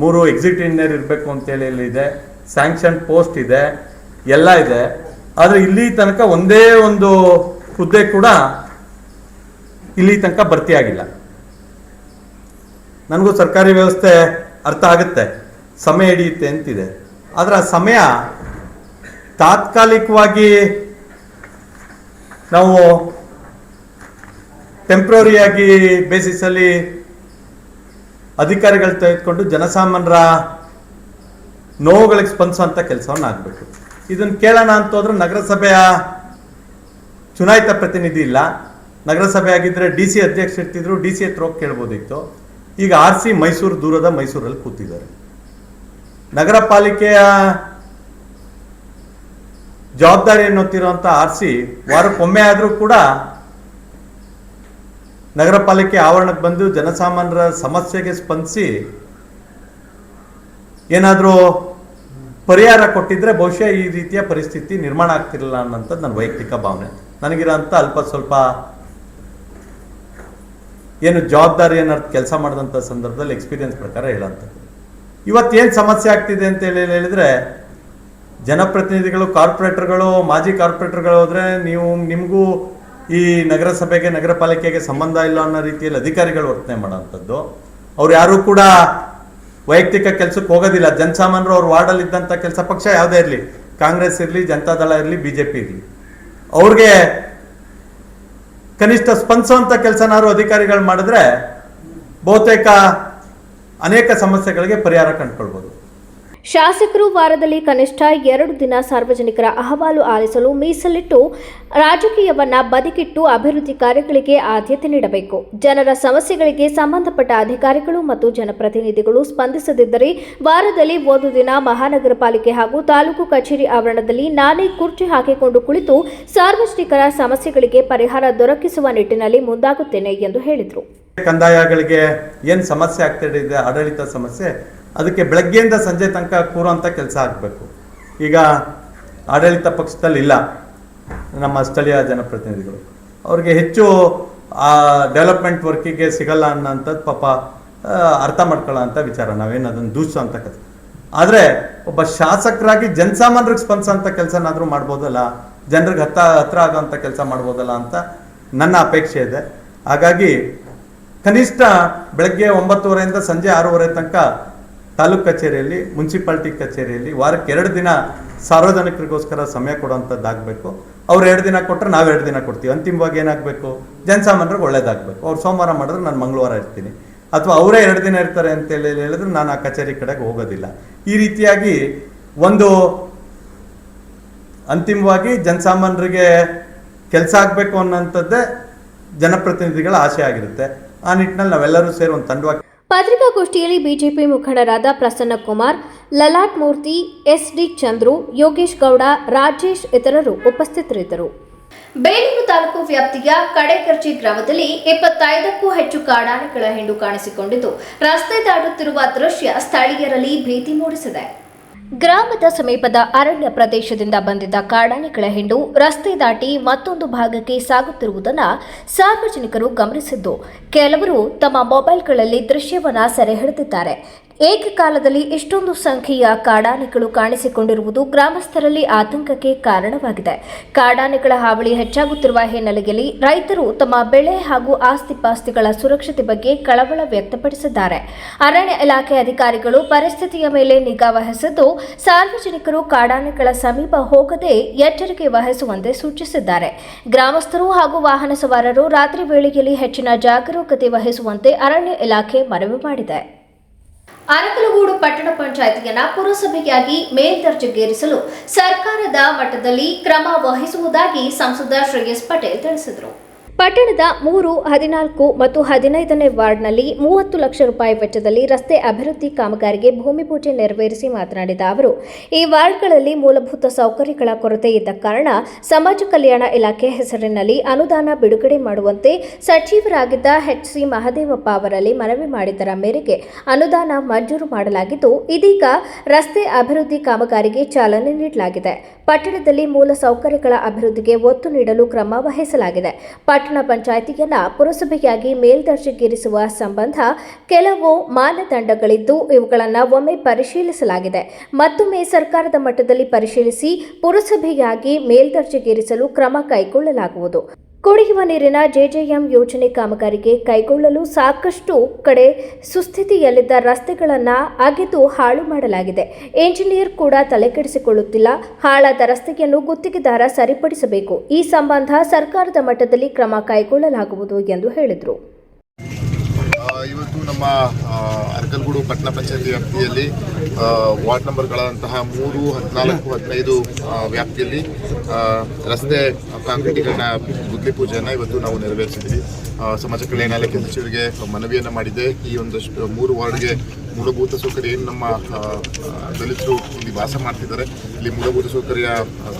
3 ಎಕ್ಸಿಟ್ ಇಂಜಿನಿಯರ್ ಇರಬೇಕು ಅಂತೇಳಿ ಇದೆ, ಸ್ಯಾಂಕ್ಷನ್ ಪೋಸ್ಟ್ ಇದೆ, ಎಲ್ಲ ಇದೆ. ಆದರೆ ಇಲ್ಲಿ ತನಕ ಒಂದೇ ಒಂದು ಹುದ್ದೆ ಕೂಡ ಇಲ್ಲಿ ತನಕ ಭರ್ತಿಯಾಗಿಲ್ಲ. ನನಗೂ ಸರ್ಕಾರಿ ವ್ಯವಸ್ಥೆ ಅರ್ಥ ಆಗುತ್ತೆ, ಸಮಯ ಹಿಡಿಯುತ್ತೆ ಅಂತಿದೆ. ಆದರೆ ಆ ಸಮಯ ತಾತ್ಕಾಲಿಕವಾಗಿ ನಾವು ಟೆಂಪ್ರರಿಯಾಗಿ ಬೇಸಿಸಲ್ಲಿ ಅಧಿಕಾರಿಗಳು ತೆಗೆದುಕೊಂಡು ಜನಸಾಮಾನ್ಯರ ನೋವುಗಳಿಗೆ ಸ್ಪಂದಿಸುವಂಥ ಕೆಲಸವನ್ನು ಆಗಬೇಕು. ಇದನ್ನು ಕೇಳೋಣ ಅಂತ ಹೋದ್ರೆ ನಗರಸಭೆಯ ಚುನಾಯಿತ ಪ್ರತಿನಿಧಿ ಇಲ್ಲ. ನಗರಸಭೆ ಆಗಿದ್ದರೆ DC ಅಧ್ಯಕ್ಷ ಇರ್ತಿದ್ರು, DC ಹತ್ರ ಹೋಗಿ ಕೇಳ್ಬೋದಿತ್ತು. ಈಗ RC ಮೈಸೂರು, ದೂರದ ಮೈಸೂರಲ್ಲಿ ಕೂತಿದ್ದಾರೆ. ನಗರ ಪಾಲಿಕೆಯ ಜವಾಬ್ದಾರಿಯನ್ನು ಹೊತ್ತಿರುವಂಥ RC ವಾರಕ್ಕೊಮ್ಮೆ ಆದರೂ ಕೂಡ ನಗರ ಪಾಲಿಕೆ ಆವರಣಕ್ಕೆ ಬಂದು ಜನಸಾಮಾನ್ಯರ ಸಮಸ್ಯೆಗೆ ಸ್ಪಂದಿಸಿ ಏನಾದರೂ ಪರಿಹಾರ ಕೊಟ್ಟಿದ್ರೆ ಬಹುಶಃ ಈ ರೀತಿಯ ಪರಿಸ್ಥಿತಿ ನಿರ್ಮಾಣ ಆಗ್ತಿರಲಿಲ್ಲ ಅನ್ನೋಂಥದ್ದು ನನ್ನ ವೈಯಕ್ತಿಕ ಭಾವನೆ. ನನಗಿರೋಂಥ ಅಲ್ಪ ಸ್ವಲ್ಪ ಏನು ಜವಾಬ್ದಾರಿ ಏನಾದ್ರು ಕೆಲಸ ಮಾಡಿದಂಥ ಸಂದರ್ಭದಲ್ಲಿ ಎಕ್ಸ್ಪೀರಿಯನ್ಸ್ ಪ್ರಕಾರ ಹೇಳೋಂಥದ್ದು. ಇವತ್ತೇನು ಸಮಸ್ಯೆ ಆಗ್ತಿದೆ ಅಂತ ಹೇಳಿದ್ರೆ, ಜನಪ್ರತಿನಿಧಿಗಳು, ಕಾರ್ಪೊರೇಟರ್ಗಳು, ಮಾಜಿ ಕಾರ್ಪೊರೇಟರ್ಗಳು ಹೋದ್ರೆ ನಿಮಗೂ ಈ ನಗರಸಭೆಗೆ, ನಗರ ಪಾಲಿಕೆಗೆ ಸಂಬಂಧ ಇಲ್ಲ ಅನ್ನೋ ರೀತಿಯಲ್ಲಿ ಅಧಿಕಾರಿಗಳು ವರ್ತನೆ ಮಾಡೋವಂಥದ್ದು. ಅವ್ರು ಯಾರು ಕೂಡ ವೈಯಕ್ತಿಕ ಕೆಲಸಕ್ಕೆ ಹೋಗೋದಿಲ್ಲ. ಜನಸಾಮಾನ್ಯರು ಅವ್ರ ವಾರ್ಡಲ್ಲಿ ಇದ್ದಂಥ ಕೆಲಸ, ಪಕ್ಷ ಯಾವುದೇ ಇರಲಿ, ಕಾಂಗ್ರೆಸ್ ಇರಲಿ, ಜನತಾದಳ ಇರಲಿ, BJP ಇರಲಿ, ಅವ್ರಿಗೆ ಕನಿಷ್ಠ ಸ್ಪಂದಿಸುವಂಥ ಕೆಲಸನಾದ್ರು ಅಧಿಕಾರಿಗಳು ಮಾಡಿದ್ರೆ ಬಹುತೇಕ ಅನೇಕ ಸಮಸ್ಯೆಗಳಿಗೆ ಪರಿಹಾರ ಕಂಡುಕೊಳ್ಬೋದು. ಶಾಸಕರು ವಾರದಲ್ಲಿ ಕನಿಷ್ಠ 2 ದಿನ ಸಾರ್ವಜನಿಕರ ಅಹವಾಲು ಆಲಿಸಲು ಮೀಸಲಿಟ್ಟು ರಾಜಕೀಯವನ್ನ ಬದಿಗಿಟ್ಟು ಅಭಿವೃದ್ಧಿ ಕಾರ್ಯಗಳಿಗೆ ಆದ್ಯತೆ ನೀಡಬೇಕು. ಜನರ ಸಮಸ್ಯೆಗಳಿಗೆ ಸಂಬಂಧಪಟ್ಟ ಅಧಿಕಾರಿಗಳು ಮತ್ತು ಜನಪ್ರತಿನಿಧಿಗಳು ಸ್ಪಂದಿಸದಿದ್ದರೆ ವಾರದಲ್ಲಿ 1 ದಿನ ಮಹಾನಗರ ಪಾಲಿಕೆ ಹಾಗೂ ತಾಲೂಕು ಕಚೇರಿ ಆವರಣದಲ್ಲಿ ನಾನೇ ಕುರ್ಚಿ ಹಾಕಿಕೊಂಡು ಕುಳಿತು ಸಾರ್ವಜನಿಕರ ಸಮಸ್ಯೆಗಳಿಗೆ ಪರಿಹಾರ ದೊರಕಿಸುವ ನಿಟ್ಟಿನಲ್ಲಿ ಮುಂದಾಗುತ್ತೇನೆ ಎಂದು ಹೇಳಿದರು. ಕಂದಾಯಗಳಿಗೆ ಏನು ಸಮಸ್ಯೆ ಆಗ್ತಿದೆ, ಆಡಳಿತ ಸಮಸ್ಯೆ, ಅದಕ್ಕೆ ಬೆಳಗ್ಗೆಯಿಂದ ಸಂಜೆ ತನಕ ಕೂರುವಂಥ ಕೆಲಸ ಆಗಬೇಕು. ಈಗ ಆಡಳಿತ ಪಕ್ಷದಲ್ಲಿ ಇಲ್ಲ ನಮ್ಮ ಸ್ಥಳೀಯ ಜನಪ್ರತಿನಿಧಿಗಳು, ಅವ್ರಿಗೆ ಹೆಚ್ಚು ಡೆವಲಪ್ಮೆಂಟ್ ವರ್ಕಿಗೆ ಸಿಗಲ್ಲ ಅನ್ನೋಂಥದ್ದು ಪಾಪ ಅರ್ಥ ಮಾಡ್ಕೊಳ್ಳೋ ಅಂಥ ವಿಚಾರ, ನಾವೇನು ಅದನ್ನು ದೂಷಿಸೋ ಅಂತ ಕೆಲಸ. ಆದರೆ ಒಬ್ಬ ಶಾಸಕರಾಗಿ ಜನಸಾಮಾನ್ಯರಿಗೆ ಸ್ಪಂದಿಸೋಂಥ ಕೆಲಸನಾದರೂ ಮಾಡ್ಬೋದಲ್ಲ, ಜನರಿಗೆ ಹತ್ರ ಆಗೋಂಥ ಕೆಲಸ ಮಾಡ್ಬೋದಲ್ಲ ಅಂತ ನನ್ನ ಅಪೇಕ್ಷೆ ಇದೆ. ಹಾಗಾಗಿ ಕನಿಷ್ಠ ಬೆಳಗ್ಗೆ 9:30 ಸಂಜೆ 6:30 ತನಕ ತಾಲೂಕು ಕಚೇರಿಯಲ್ಲಿ, ಮುನ್ಸಿಪಾಲ್ಟಿ ಕಚೇರಿಯಲ್ಲಿ ವಾರಕ್ಕೆ 2 ದಿನ ಸಾರ್ವಜನಿಕರಿಗೋಸ್ಕರ ಸಮಯ ಕೊಡುವಂಥದ್ದಾಗಬೇಕು. ಅವ್ರು 2 ದಿನ ಕೊಟ್ಟರೆ ನಾವು 2 ದಿನ ಕೊಡ್ತೀವಿ. ಅಂತಿಮವಾಗಿ ಏನಾಗಬೇಕು, ಜನಸಾಮಾನ್ಯರಿಗೆ ಒಳ್ಳೇದಾಗಬೇಕು. ಅವ್ರು ಸೋಮವಾರ ಮಾಡಿದ್ರೆ ನಾನು ಮಂಗಳವಾರ ಇರ್ತೀನಿ, ಅಥವಾ ಅವರೇ 2 ದಿನ ಇರ್ತಾರೆ ಅಂತೇಳಿ ಹೇಳಿದ್ರೆ ನಾನು ಆ ಕಚೇರಿ ಕಡೆಗೆ ಹೋಗೋದಿಲ್ಲ. ಈ ರೀತಿಯಾಗಿ ಒಂದು ಅಂತಿಮವಾಗಿ ಜನಸಾಮಾನ್ಯರಿಗೆ ಕೆಲಸ ಆಗಬೇಕು ಅನ್ನೋಂಥದ್ದೇ ಜನಪ್ರತಿನಿಧಿಗಳ ಆಶೆ ಆಗಿರುತ್ತೆ. ಆ ನಿಟ್ಟಿನಲ್ಲಿ ನಾವೆಲ್ಲರೂ ಸೇರಿ ಒಂದು ತಂಡವಾಗಿ. ಪತ್ರಿಕಾಗೋಷ್ಠಿಯಲ್ಲಿ ಬಿಜೆಪಿ ಮುಖಂಡರಾದ ಪ್ರಸನ್ನ ಕುಮಾರ್, ಲಲಾಟ್ ಮೂರ್ತಿ, ಎಸ್ಡಿ ಚಂದ್ರು, ಯೋಗೇಶ್ ಗೌಡ, ರಾಜೇಶ್ ಇತರರು ಉಪಸ್ಥಿತರಿದ್ದರು. ಬೇಲೂರು ತಾಲೂಕು ವ್ಯಾಪ್ತಿಯ ಕಡೆಕರ್ಜಿ ಗ್ರಾಮದಲ್ಲಿ 25ಕ್ಕೂ ಹೆಚ್ಚು ಕಾಡಾನೆಗಳ ಹಿಂಡು ಕಾಣಿಸಿಕೊಂಡಿದ್ದು ರಸ್ತೆ ದಾಟುತ್ತಿರುವ ದೃಶ್ಯ ಸ್ಥಳೀಯರಲ್ಲಿ ಭೀತಿ ಮೂಡಿಸಿದೆ. ಗ್ರಾಮದ ಸಮೀಪದ ಅರಣ್ಯ ಪ್ರದೇಶದಿಂದ ಬಂದಿದ್ದ ಕಾಡಾನೆಗಳ ಹಿಂಡು ರಸ್ತೆ ದಾಟಿ ಮತ್ತೊಂದು ಭಾಗಕ್ಕೆ ಸಾಗುತ್ತಿರುವುದನ್ನು ಸಾರ್ವಜನಿಕರು ಗಮನಿಸಿದ್ದು, ಕೆಲವರು ತಮ್ಮ ಮೊಬೈಲ್ಗಳಲ್ಲಿ ದೃಶ್ಯವನ್ನು ಸೆರೆ ಹಿಡಿದಿದ್ದಾರೆ. ಏಕಕಾಲದಲ್ಲಿ ಇಷ್ಟೊಂದು ಸಂಖ್ಯೆಯ ಕಾಡಾನೆಗಳು ಕಾಣಿಸಿಕೊಂಡಿರುವುದು ಗ್ರಾಮಸ್ಥರಲ್ಲಿ ಆತಂಕಕ್ಕೆ ಕಾರಣವಾಗಿದೆ. ಕಾಡಾನೆಗಳ ಹಾವಳಿ ಹೆಚ್ಚಾಗುತ್ತಿರುವ ಹಿನ್ನೆಲೆಯಲ್ಲಿ ರೈತರು ತಮ್ಮ ಬೆಳೆ ಹಾಗೂ ಆಸ್ತಿಪಾಸ್ತಿಗಳ ಸುರಕ್ಷತೆ ಬಗ್ಗೆ ಕಳವಳ ವ್ಯಕ್ತಪಡಿಸಿದ್ದಾರೆ. ಅರಣ್ಯ ಇಲಾಖೆ ಅಧಿಕಾರಿಗಳು ಪರಿಸ್ಥಿತಿಯ ಮೇಲೆ ನಿಗಾ ವಹಿಸಿದ್ದು, ಸಾರ್ವಜನಿಕರು ಕಾಡಾನೆಗಳ ಸಮೀಪ ಹೋಗದೆ ಎಚ್ಚರಿಕೆ ವಹಿಸುವಂತೆ ಸೂಚಿಸಿದ್ದಾರೆ. ಗ್ರಾಮಸ್ಥರು ಹಾಗೂ ವಾಹನ ಸವಾರರು ರಾತ್ರಿ ವೇಳೆಯಲ್ಲಿ ಹೆಚ್ಚಿನ ಜಾಗರೂಕತೆ ವಹಿಸುವಂತೆ ಅರಣ್ಯ ಇಲಾಖೆ ಮನವಿ ಮಾಡಿದೆ. ಅರಕಲಗೂಡು ಪಟ್ಟಣ ಪಂಚಾಯಿತಿಯನ್ನ ಪುರಸಭೆಯಾಗಿ ಮೇಲ್ದರ್ಜೆಗೇರಿಸಲು ಸರ್ಕಾರದ ಮಟ್ಟದಲ್ಲಿ ಕ್ರಮ ವಹಿಸುವುದಾಗಿ ಸಂಸದ ಶ್ರೇಯಸ್ ಪಟೇಲ್ ತಿಳಿಸಿದರು. ಪಟ್ಟಣದ 3, 14 ಮತ್ತು 15ನೇ ವಾರ್ಡ್ನಲ್ಲಿ 30 ಲಕ್ಷ ರೂಪಾಯಿ ವೆಚ್ಚದಲ್ಲಿ ರಸ್ತೆ ಅಭಿವೃದ್ಧಿ ಕಾಮಗಾರಿಗೆ ಭೂಮಿ ಪೂಜೆ ನೆರವೇರಿಸಿ ಮಾತನಾಡಿದ ಅವರು, ಈ ವಾರ್ಡ್ಗಳಲ್ಲಿ ಮೂಲಭೂತ ಸೌಕರ್ಯಗಳ ಕೊರತೆ ಇದ್ದ ಕಾರಣ ಸಮಾಜ ಕಲ್ಯಾಣ ಇಲಾಖೆ ಹೆಸರಿನಲ್ಲಿ ಅನುದಾನ ಬಿಡುಗಡೆ ಮಾಡುವಂತೆ ಸಚಿವರಾಗಿದ್ದ HC ಮಹದೇವಪ್ಪ ಅವರಲ್ಲಿ ಮನವಿ ಮಾಡಿದ್ದರ ಮೇರೆಗೆ ಅನುದಾನ ಮಂಜೂರು ಮಾಡಲಾಗಿದ್ದು, ಇದೀಗ ರಸ್ತೆ ಅಭಿವೃದ್ಧಿ ಕಾಮಗಾರಿಗೆ ಚಾಲನೆ ನೀಡಲಾಗಿದೆ. ಪಟ್ಟಣದಲ್ಲಿ ಮೂಲ ಸೌಕರ್ಯಗಳ ಅಭಿವೃದ್ಧಿಗೆ ಒತ್ತು ನೀಡಲು ಕ್ರಮ ವಹಿಸಲಾಗಿದೆ. ಪಟ್ಟಣ ಪಂಚಾಯಿತಿಯನ್ನ ಪುರಸಭೆಯಾಗಿ ಮೇಲ್ದರ್ಜೆಗೇರಿಸುವ ಸಂಬಂಧ ಕೆಲವು ಮಾನದಂಡಗಳಿದ್ದು ಇವುಗಳನ್ನು ಒಮ್ಮೆ ಪರಿಶೀಲಿಸಲಾಗಿದೆ. ಮತ್ತೊಮ್ಮೆ ಸರ್ಕಾರದ ಮಟ್ಟದಲ್ಲಿ ಪರಿಶೀಲಿಸಿ ಪುರಸಭೆಯಾಗಿ ಮೇಲ್ದರ್ಜೆಗೇರಿಸಲು ಕ್ರಮ ಕೈಗೊಳ್ಳಲಾಗುವುದು. ಕುಡಿಯುವ ನೀರಿನ JJM ಯೋಜನೆ ಕಾಮಗಾರಿಗೆ ಕೈಗೊಳ್ಳಲು ಸಾಕಷ್ಟು ಕಡೆ ಸುಸ್ಥಿತಿಯಲ್ಲಿದ್ದ ರಸ್ತೆಗಳನ್ನು ಅಗೆದು ಹಾಳು ಮಾಡಲಾಗಿದೆ. ಎಂಜಿನಿಯರ್ ಕೂಡ ತಲೆಕೆಡಿಸಿಕೊಳ್ಳುತ್ತಿಲ್ಲ. ಹಾಳಾದ ರಸ್ತೆಯನ್ನು ಗುತ್ತಿಗೆದಾರ ಸರಿಪಡಿಸಬೇಕು. ಈ ಸಂಬಂಧ ಸರ್ಕಾರದ ಮಟ್ಟದಲ್ಲಿ ಕ್ರಮ ಕೈಗೊಳ್ಳಲಾಗುವುದು ಎಂದು ಹೇಳಿದರು. ಇವತ್ತು ನಮ್ಮ ಅರಕಲಗೂಡು ಪಟ್ಟಣ ಪಂಚಾಯತಿ ವ್ಯಾಪ್ತಿಯಲ್ಲಿ ವಾರ್ಡ್ ನಂಬರ್ಗಳಂತಹ 3, 14, 15 ವ್ಯಾಪ್ತಿಯಲ್ಲಿ ರಸ್ತೆ ಕಾಂಕ್ರೀಟೀಕರಣ ಗುದ್ಲಿ ಪೂಜೆಯನ್ನು ಇವತ್ತು ನಾವು ನೆರವೇರಿಸಿದ್ವಿ. ಸಮಾಜ ಕಲ್ಯಾಣ ಇಲಾಖೆ ಸಚಿವರಿಗೆ ಮನವಿಯನ್ನು ಮಾಡಿದೆ. ಈ ಒಂದಷ್ಟು 3 ವಾರ್ಡ್ಗೆ ಮೂಲಭೂತ ಸೌಕರ್ಯ ಏನು ನಮ್ಮ ದಲಿತರು ಇಲ್ಲಿ ವಾಸ ಮಾಡ್ತಿದ್ದಾರೆ, ಇಲ್ಲಿ ಮೂಲಭೂತ ಸೌಕರ್ಯ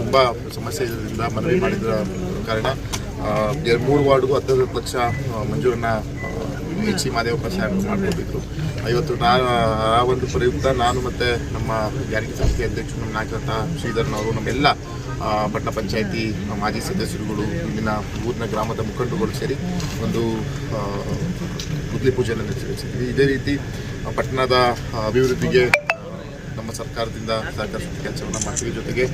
ತುಂಬ ಸಮಸ್ಯೆ ಇರೋದ್ರಿಂದ ಮನವಿ ಮಾಡಿದ ಕಾರಣ 3 ವಾರ್ಡ್ಗೂ 10 ಲಕ್ಷ ಮಂಜೂರನ್ನು HC ಮಹದೇವಪ್ಪ ಸಾಹೇಬರು ಮಾಡಿಕೊಟ್ಟಿದ್ರು. ಇವತ್ತು ಆ ಒಂದು ಪ್ರಯುಕ್ತ ನಾನು ಮತ್ತು ನಮ್ಮ ಜಾರಿಗೆ ಸಂಸ್ಥೆ ಅಧ್ಯಕ್ಷರು ನಮ್ಮ ನಾಯಕರಂತಹ ಶ್ರೀಧರ್ನವರು, ನಮ್ಮೆಲ್ಲ ಪಟ್ಟಣ ಪಂಚಾಯಿತಿ ಮಾಜಿ ಸದಸ್ಯರುಗಳು, ಇಲ್ಲಿನ ಊರಿನ ಗ್ರಾಮದ ಮುಖಂಡರುಗಳು ಸೇರಿ ಒಂದು ಗುದ್ಲಿ ಪೂಜೆಯನ್ನು ನೆರವೇರಿಸಿದ್ವಿ. ಇದೇ ರೀತಿ ಪಟ್ಟಣದ ಅಭಿವೃದ್ಧಿಗೆ ನಮ್ಮ ಸರ್ಕಾರದಿಂದ ಸಹಕರಿಸುವ ಕೆಲಸವನ್ನು ಮಾಡ್ತೀವಿ. ಜೊತೆಗೆ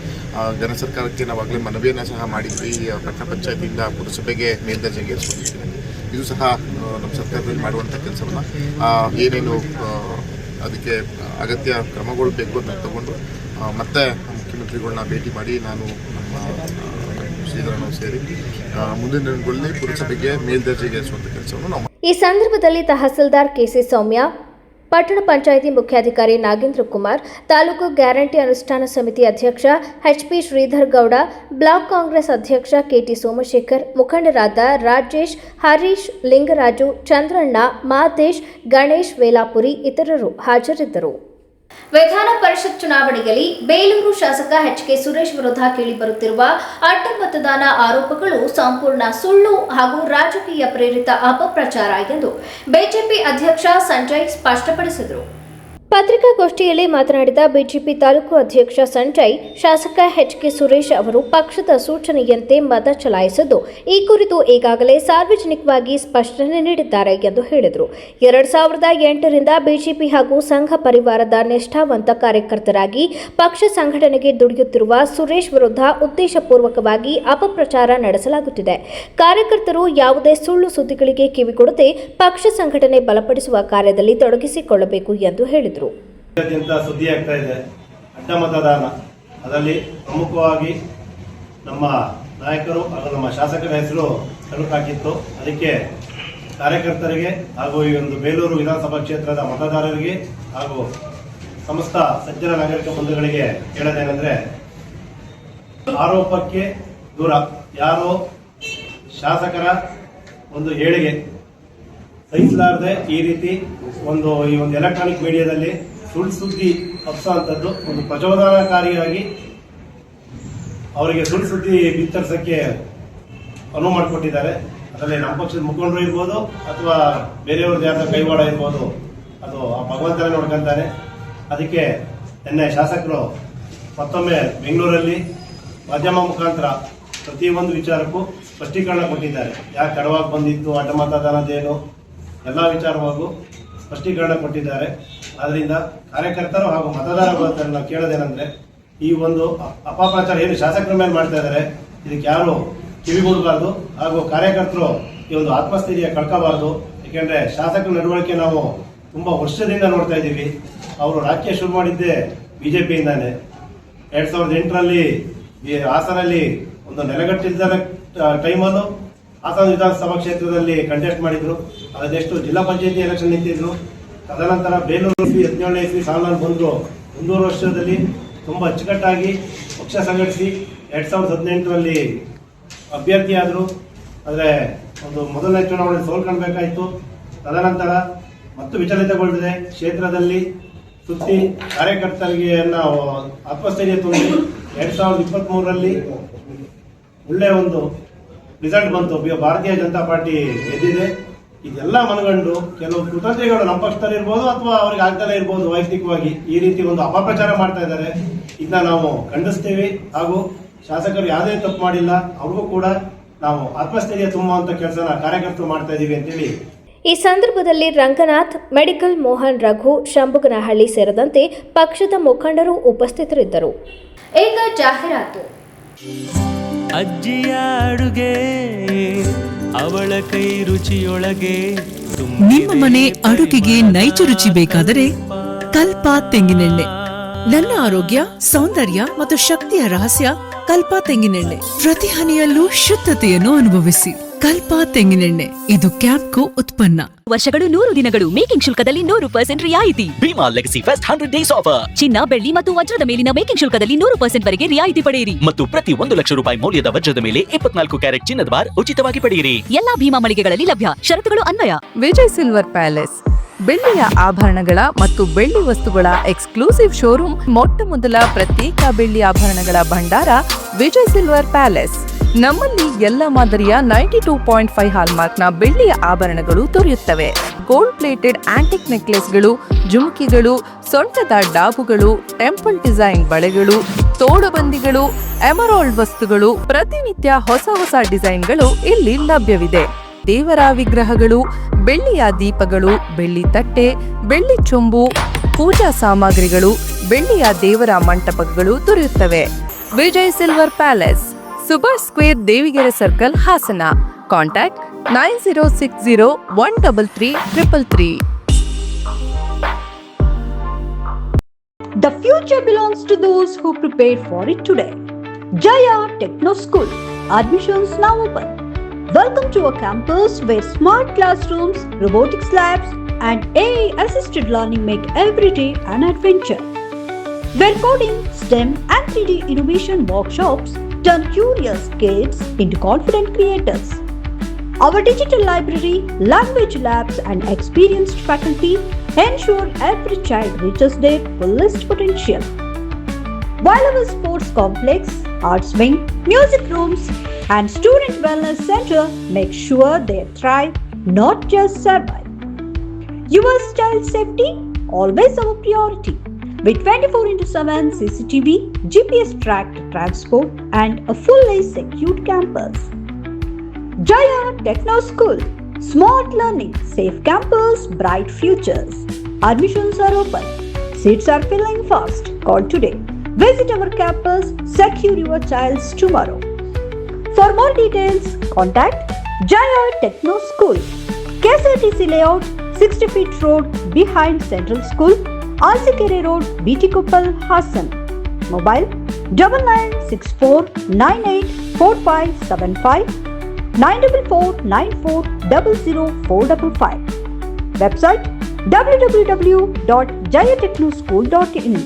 ಜನ ಸರ್ಕಾರಕ್ಕೆ ನಾವಾಗಲೇ ಮನವಿಯನ್ನು ಸಹ ಮಾಡಿದ್ವಿ. ಪಟ್ಟಣ ಪಂಚಾಯತಿಯಿಂದ ಪುರಸಭೆಗೆ ಮೇಲ್ದರ್ಜೆಗೇರಿಸಿಕೊಂಡಿದ್ದೀವಿ. ಇದು ಸಹ ನಮ್ಮ ಸರ್ಕಾರದಲ್ಲಿ ಮಾಡುವಂಥ ಕೆಲಸವನ್ನು ಏನೇನು ಅದಕ್ಕೆ ಅಗತ್ಯ ಕ್ರಮಗಳು ಬೇಕು ಅದನ್ನು ತಗೊಂಡು ಮತ್ತೆ ಮುಖ್ಯಮಂತ್ರಿಗಳನ್ನ ಭೇಟಿ ಮಾಡಿ ನಾನು ನಮ್ಮ ಶ್ರೀಧರ್ ನಾವು ಸೇರಿ ಮುಂದಿನ ದಿನಗಳಲ್ಲಿ ಪುರಸಭೆಗೆ ಮೇಲ್ದರ್ಜೆಗೇರಿಸುವಂಥ ಕೆಲಸವನ್ನು ನಾವು ಈ ಸಂದರ್ಭದಲ್ಲಿ ತಹಸೀಲ್ದಾರ್ ಕೆಸಿ ಸೌಮ್ಯ, ಪಟ್ಟಣ ಪಂಚಾಯಿತಿ ಮುಖ್ಯಾಧಿಕಾರಿ ನಾಗೇಂದ್ರ ಕುಮಾರ್, ತಾಲೂಕು ಗ್ಯಾರಂಟಿ ಅನುಷ್ಠಾನ ಸಮಿತಿ ಅಧ್ಯಕ್ಷ ಎಚ್ಪಿ ಶ್ರೀಧರ್ ಗೌಡ, ಬ್ಲಾಕ್ ಕಾಂಗ್ರೆಸ್ ಅಧ್ಯಕ್ಷ ಕೆಟಿ ಸೋಮಶೇಖರ್, ಮುಖಂಡರಾದ ರಾಜೇಶ್, ಹರೀಶ್, ಲಿಂಗರಾಜು, ಚಂದ್ರಣ್ಣ, ಮಾದೇಶ್, ಗಣೇಶ್ ವೇಲಾಪುರಿ ಇತರರು ಹಾಜರಿದ್ದರು. ವಿಧಾನ ಪರಿಷತ್ ಚುನಾವಣೆಯಲ್ಲಿ ಬೇಲೂರು ಶಾಸಕ ಎಚ್.ಕೆ. ಸುರೇಶ್ ವಿರುದ್ಧ ಕೇಳಿಬರುತ್ತಿರುವ ಅಡ್ಡ ಮತದಾನ ಆರೋಪಗಳು ಸಂಪೂರ್ಣ ಸುಳ್ಳು ಹಾಗೂ ರಾಜಕೀಯ ಪ್ರೇರಿತ ಅಪಪ್ರಚಾರ ಎಂದು ಬಿಜೆಪಿ ಅಧ್ಯಕ್ಷ ಸಂಜಯ್ ಸ್ಪಷ್ಟಪಡಿಸಿದರು. ಪತ್ರಿಕಾಗೋಷ್ಠಿಯಲ್ಲಿ ಮಾತನಾಡಿದ ಬಿಜೆಪಿ ತಾಲೂಕು ಅಧ್ಯಕ್ಷ ಸಂಜಯ್, ಶಾಸಕ ಎಚ್.ಕೆ. ಸುರೇಶ್ ಅವರು ಪಕ್ಷದ ಸೂಚನೆಯಂತೆ ಮತ ಚಲಾಯಿಸಿದ್ದು, ಈ ಕುರಿತು ಈಗಾಗಲೇ ಸಾರ್ವಜನಿಕವಾಗಿ ಸ್ಪಷ್ಟನೆ ನೀಡಿದ್ದಾರೆ ಎಂದು ಹೇಳಿದರು. 2008ರಿಂದ ಬಿಜೆಪಿ ಹಾಗೂ ಸಂಘ ಪರಿವಾರದ ನಿಷ್ಠಾವಂತ ಕಾರ್ಯಕರ್ತರಾಗಿ ಪಕ್ಷ ಸಂಘಟನೆಗೆ ದುಡಿಯುತ್ತಿರುವ ಸುರೇಶ್ ವಿರುದ್ಧ ಉದ್ದೇಶಪೂರ್ವಕವಾಗಿ ಅಪಪ್ರಚಾರ ನಡೆಸಲಾಗುತ್ತಿದೆ. ಕಾರ್ಯಕರ್ತರು ಯಾವುದೇ ಸುಳ್ಳು ಸುದ್ದಿಗಳಿಗೆ ಕಿವಿಗೊಡದೆ ಪಕ್ಷ ಸಂಘಟನೆ ಬಲಪಡಿಸುವ ಕಾರ್ಯದಲ್ಲಿ ತೊಡಗಿಸಿಕೊಳ್ಳಬೇಕು ಎಂದು ಹೇಳಿದರು. ಸುದ್ದಿ ಆಗ್ತಾ ಇದೆ ಅಡ್ಡ ಮತದಾನ. ಅದರಲ್ಲಿ ಪ್ರಮುಖವಾಗಿ ನಮ್ಮ ನಾಯಕರು ಹಾಗೂ ನಮ್ಮ ಶಾಸಕರ ಹೆಸರು ತಳುಕಾಕಿತ್ತು. ಅದಕ್ಕೆ ಕಾರ್ಯಕರ್ತರಿಗೆ ಹಾಗೂ ಈ ಒಂದು ಬೇಲೂರು ವಿಧಾನಸಭಾ ಕ್ಷೇತ್ರದ ಮತದಾರರಿಗೆ ಹಾಗೂ ಸಮಸ್ತ ಸಜ್ಜನ ನಾಗರಿಕ ಬಂಧುಗಳಿಗೆ ಹೇಳೋದೇನೆಂದ್ರೆ, ಆರೋಪಕ್ಕೆ ದೂರ. ಯಾರೋ ಶಾಸಕರ ಒಂದು ಹೇಳಿಕೆ ಸಹಿಸಲಾರದೆ ಈ ರೀತಿ ಈ ಒಂದು ಎಲೆಕ್ಟ್ರಾನಿಕ್ ಮೀಡಿಯಾದಲ್ಲಿ ಸುಳ್ಳು ಸುದ್ದಿ ಹಬ್ಸುವಂಥದ್ದು ಒಂದು ಪ್ರಚೋದನಾಕಾರಿಯಾಗಿ ಅವರಿಗೆ ಸುಳ್ಳು ಸುದ್ದಿ ಬಿತ್ತರಿಸಕ್ಕೆ ಅನುವು ಮಾಡಿಕೊಟ್ಟಿದ್ದಾರೆ. ಅದರಲ್ಲಿ ನಮ್ಮ ಪಕ್ಷದ ಮುಖಂಡರು ಇರ್ಬೋದು ಅಥವಾ ಬೇರೆಯವ್ರದ್ದು ಯಾರ ಕೈವಾಡ ಇರ್ಬೋದು, ಅದು ಆ ಭಗವಂತನೇ ನೋಡ್ಕೊಂತಾನೆ. ಅದಕ್ಕೆ ನಿನ್ನೆ ಶಾಸಕರು ಮತ್ತೊಮ್ಮೆ ಬೆಂಗಳೂರಲ್ಲಿ ಮಾಧ್ಯಮ ಮುಖಾಂತರ ಪ್ರತಿಯೊಂದು ವಿಚಾರಕ್ಕೂ ಸ್ಪಷ್ಟೀಕರಣ ಕೊಟ್ಟಿದ್ದಾರೆ. ಯಾಕೆ ತಡವಾಗಿ ಬಂದಿತ್ತು, ಅಡ್ಡ ಮತದಾನದೇನು, ಎಲ್ಲ ವಿಚಾರವಾಗೂ ಸ್ಪಷ್ಟೀಕರಣ ಕೊಟ್ಟಿದ್ದಾರೆ. ಆದ್ದರಿಂದ ಕಾರ್ಯಕರ್ತರು ಹಾಗೂ ಮತದಾರರನ್ನ ಕೇಳೋದೇನೆಂದ್ರೆ, ಈ ಒಂದು ಅಪಪ್ರಚಾರ ಏನು ಶಾಸಕರ ಮೇಲೆ ಮಾಡ್ತಾ ಇದ್ದಾರೆ, ಇದಕ್ಕೆ ಯಾರು ಕಿವಿಗೊಡಬಾರ್ದು ಹಾಗೂ ಕಾರ್ಯಕರ್ತರು ಈ ಒಂದು ಆತ್ಮಸ್ಥೈರ್ಯ ಕಳ್ಕೋಬಾರ್ದು. ಯಾಕೆಂದ್ರೆ ಶಾಸಕರ ನಡವಳಿಕೆ ನಾವು ತುಂಬಾ ವರ್ಷದಿಂದ ನೋಡ್ತಾ ಇದ್ದೀವಿ. ಅವರು ರಾಜಕೀಯ ಶುರು ಮಾಡಿದ್ದೇ ಬಿಜೆಪಿಯಿಂದಾನೆ. 2008ರಲ್ಲಿ ಹಾಸನಲ್ಲಿ ಒಂದು ನೆಲೆಗಟ್ಟಿಲ್ದ ಟೈಮಲ್ಲೂ ಹಾಸನ ವಿಧಾನಸಭಾ ಕ್ಷೇತ್ರದಲ್ಲಿ ಕಂಟೆಸ್ಟ್ ಮಾಡಿದ್ರು. ಅದನ್ನೆಷ್ಟು ಜಿಲ್ಲಾ ಪಂಚಾಯತಿ ಎಲೆಕ್ಷನ್ ನಿಂತಿದ್ರು. ತದನಂತರ ಬೇಲೂರು 17ನೇ ಇಸ್ವಿ ಸಾಲಿನಲ್ಲಿ ಬಂದರು. 100 ವರ್ಷದಲ್ಲಿ ತುಂಬ ಅಚ್ಚುಕಟ್ಟಾಗಿ ಪಕ್ಷ ಸಂಘಟಿಸಿ 2018ರಲ್ಲಿ ಅಭ್ಯರ್ಥಿಯಾದರು. ಆದರೆ ಒಂದು ಮೊದಲನೇ ಚುನಾವಣೆ ಸೋಲ್ಕೊಳ್ಬೇಕಾಯಿತು. ತದನಂತರ ಮತ್ತು ವಿಚಲಿತಗೊಳ್ಳಿದೆ. ಕ್ಷೇತ್ರದಲ್ಲಿ ಸುತ್ತಿ ಕಾರ್ಯಕರ್ತರಿಗೆ ಆತ್ಮಸ್ಥೈರ್ಯ ತುಂಬಿ 2023ರಲ್ಲಿ ಒಳ್ಳೆಯ ಒಂದು ರಿಸಲ್ಟ್ ಬಂತು. ಭಾರತೀಯ ಜನತಾ ಪಾರ್ಟಿ ಗೆದ್ದಿದೆ. ಇದೆಲ್ಲ ಮನಗಂಡು ಕೆಲವು ಕುತಂತ್ರಿಗಳು ನಮ್ಮ ಪಕ್ಷದಲ್ಲಿ ಇರ್ಬೋದು ಅಥವಾ ಅವ್ರಿಗೆ ಆಗ್ದಲೇ ಇರ್ಬೋದು, ವೈಯಕ್ತಿಕವಾಗಿ ಈ ರೀತಿ ಒಂದು ಅಪಪ್ರಚಾರ ಮಾಡ್ತಾ ಇದ್ದಾರೆ. ಇದನ್ನ ನಾವು ಖಂಡಿಸ್ತೀವಿ. ಹಾಗೂ ಶಾಸಕರು ಯಾವುದೇ ತಪ್ಪು ಮಾಡಿಲ್ಲ, ಅವ್ರಿಗೂ ಕೂಡ ನಾವು ಆತ್ಮಸ್ಥೈರ್ಯ ತುಂಬುವಂತ ಕೆಲಸನ ಕಾರ್ಯಕರ್ತರು ಮಾಡ್ತಾ ಇದೀವಿ ಅಂತೇಳಿ. ಈ ಸಂದರ್ಭದಲ್ಲಿ ರಂಗನಾಥ್, ಮೆಡಿಕಲ್ ಮೋಹನ್, ರಘು, ಶಂಭುಗನಹಳ್ಳಿ ಸೇರಿದಂತೆ ಪಕ್ಷದ ಮುಖಂಡರು ಉಪಸ್ಥಿತರಿದ್ದರು. ಈಗ ಜಾಹೀರಾತು. ಅಜ್ಜಿಯ ಅಡುಗೆ ಅವಳ ಕೈ ರುಚಿಯೊಳಗೆ ನಿಮ್ಮ ಮನೆ ಅಡುಗೆಗೆ ನೈಜ ರುಚಿ ಬೇಕಾದರೆ ಕಲ್ಪ ತೆಂಗಿನೆಣ್ಣೆ. ನನ್ನ ಆರೋಗ್ಯ, ಸೌಂದರ್ಯ ಮತ್ತು ಶಕ್ತಿಯ ರಹಸ್ಯ ಕಲ್ಪ ತೆಂಗಿನೆಣ್ಣೆ. ಪ್ರತಿ ಹನಿಯಲ್ಲೂ ಶುದ್ಧತೆಯನ್ನು ಅನುಭವಿಸಿ. ಕಲ್ಪ ತೆಂಗಿನೆಣ್ಣೆ, ಇದು ಕ್ಯಾಂಪ್ಕೋ ಉತ್ಪನ್ನ. ವರ್ಷಗಳು 100 ದಿನಗಳು. ಮೇಕಿಂಗ್ ಶುಲ್ಕದಲ್ಲಿ 100% ರಿಯಾಯಿತಿ. Bhima legacy fest 100 days offer. ಚಿನ್ನ, ಬೆಳ್ಳಿ ಮತ್ತು ವಜ್ರದ ಮೇಲಿನ ಮೇಕಿಂಗ್ ಶುಲ್ಕದಲ್ಲಿ 100% ವರೆಗೆ ರಿಯಾಯಿತಿ ಪಡೆಯಿರಿ. ಮತ್ತು ಪ್ರತಿ 1 ಲಕ್ಷ ರೂಪಾಯಿ ಮೌಲ್ಯದ ವಜ್ರದ ಮೇಲೆ 24 ಕ್ಯಾರೆಟ್ ಚಿನ್ನದ ಬಾರ್ ಉಚಿತವಾಗಿ ಪಡೆಯಿರಿ. ಎಲ್ಲಾ ಭೀಮಾ ಮಳಿಗೆಗಳಲ್ಲಿ ಲಭ್ಯ. ಷರತ್ತುಗಳು ಅನ್ವಯ. ವಿಜಯ್ ಸಿಲ್ವರ್ ಪ್ಯಾಲೇಸ್ ಬೆಳ್ಳಿಯ ಆಭರಣಗಳ ಮತ್ತು ಬೆಳ್ಳಿ ವಸ್ತುಗಳ ಎಕ್ಸ್ಕ್ಲೂಸಿವ್ ಶೋರೂಮ್. ಮೊಟ್ಟ ಮೊದಲ ಪ್ರತ್ಯೇಕ ಬೆಳ್ಳಿ ಆಭರಣಗಳ ಭಂಡಾರ ವಿಜಯ್ ಸಿಲ್ವರ್ ಪ್ಯಾಲೇಸ್. ನಮ್ಮಲ್ಲಿ ಎಲ್ಲ ಮಾದರಿಯ 92.5 ಹಾಲ್ಮಾರ್ಕ್ನ ಬೆಳ್ಳಿಯ ಆಭರಣಗಳು ದೊರೆಯುತ್ತವೆ. ಗೋಲ್ಡ್ ಪ್ಲೇಟೆಡ್ ಆಂಟಿಕ್ ನೆಕ್ಲೆಸ್ಗಳು, ಜುಮುಕಿಗಳು, ಸೊಂಟದ ಡಾಬುಗಳು, ಟೆಂಪಲ್ ಡಿಸೈನ್ ಬಳೆಗಳು, ತೋಡುಬಂದಿಗಳು, ಎಮರಾಲ್ಡ್ ವಸ್ತುಗಳು, ಪ್ರತಿನಿತ್ಯ ಹೊಸ ಡಿಸೈನ್ಗಳು ಇಲ್ಲಿ ಲಭ್ಯವಿದೆ. ದೇವರ ವಿಗ್ರಹಗಳು, ಬೆಳ್ಳಿಯ ದೀಪಗಳು, ಬೆಳ್ಳಿ ತಟ್ಟೆ, ಬೆಳ್ಳಿ ಚೊಂಬು, ಪೂಜಾ ಸಾಮಗ್ರಿಗಳು, ಬೆಳ್ಳಿಯ ದೇವರ ಮಂಟಪಗಳು ದೊರೆಯುತ್ತವೆ. Vijay silver palace, Subhash square, Devigere circle, Hassan. Contact 9060133333. The future belongs to those who prepare for it today. Jaya Techno School. Admissions now open. Welcome to a campus where smart classrooms, robotics labs, and AI assisted learning make every day an adventure. Where coding, STEM, and 3D innovation workshops turn curious kids into confident creators. Our digital library, language labs, and experienced faculty ensure every child reaches their fullest potential. While our sports complex, arts wing, music rooms, and student wellness center make sure they thrive, not just survive. Your child safety, always our priority. With 24/7 CCTV, GPS tracked transport, and a fully secured campus. Jaya Techno School. Smart learning, safe campus, bright futures. Admissions are open. Seats are filling fast. Call today. Visit our campus. Secure your child's tomorrow. For more details, contact Jaya Techno School. KSRTC Layout, 60 Feet Road, behind Central School, Alsikere Road, BT Koppal, Hassan. Mobile 9964984575, 94494000455. Website www.jayatechnoschool.in.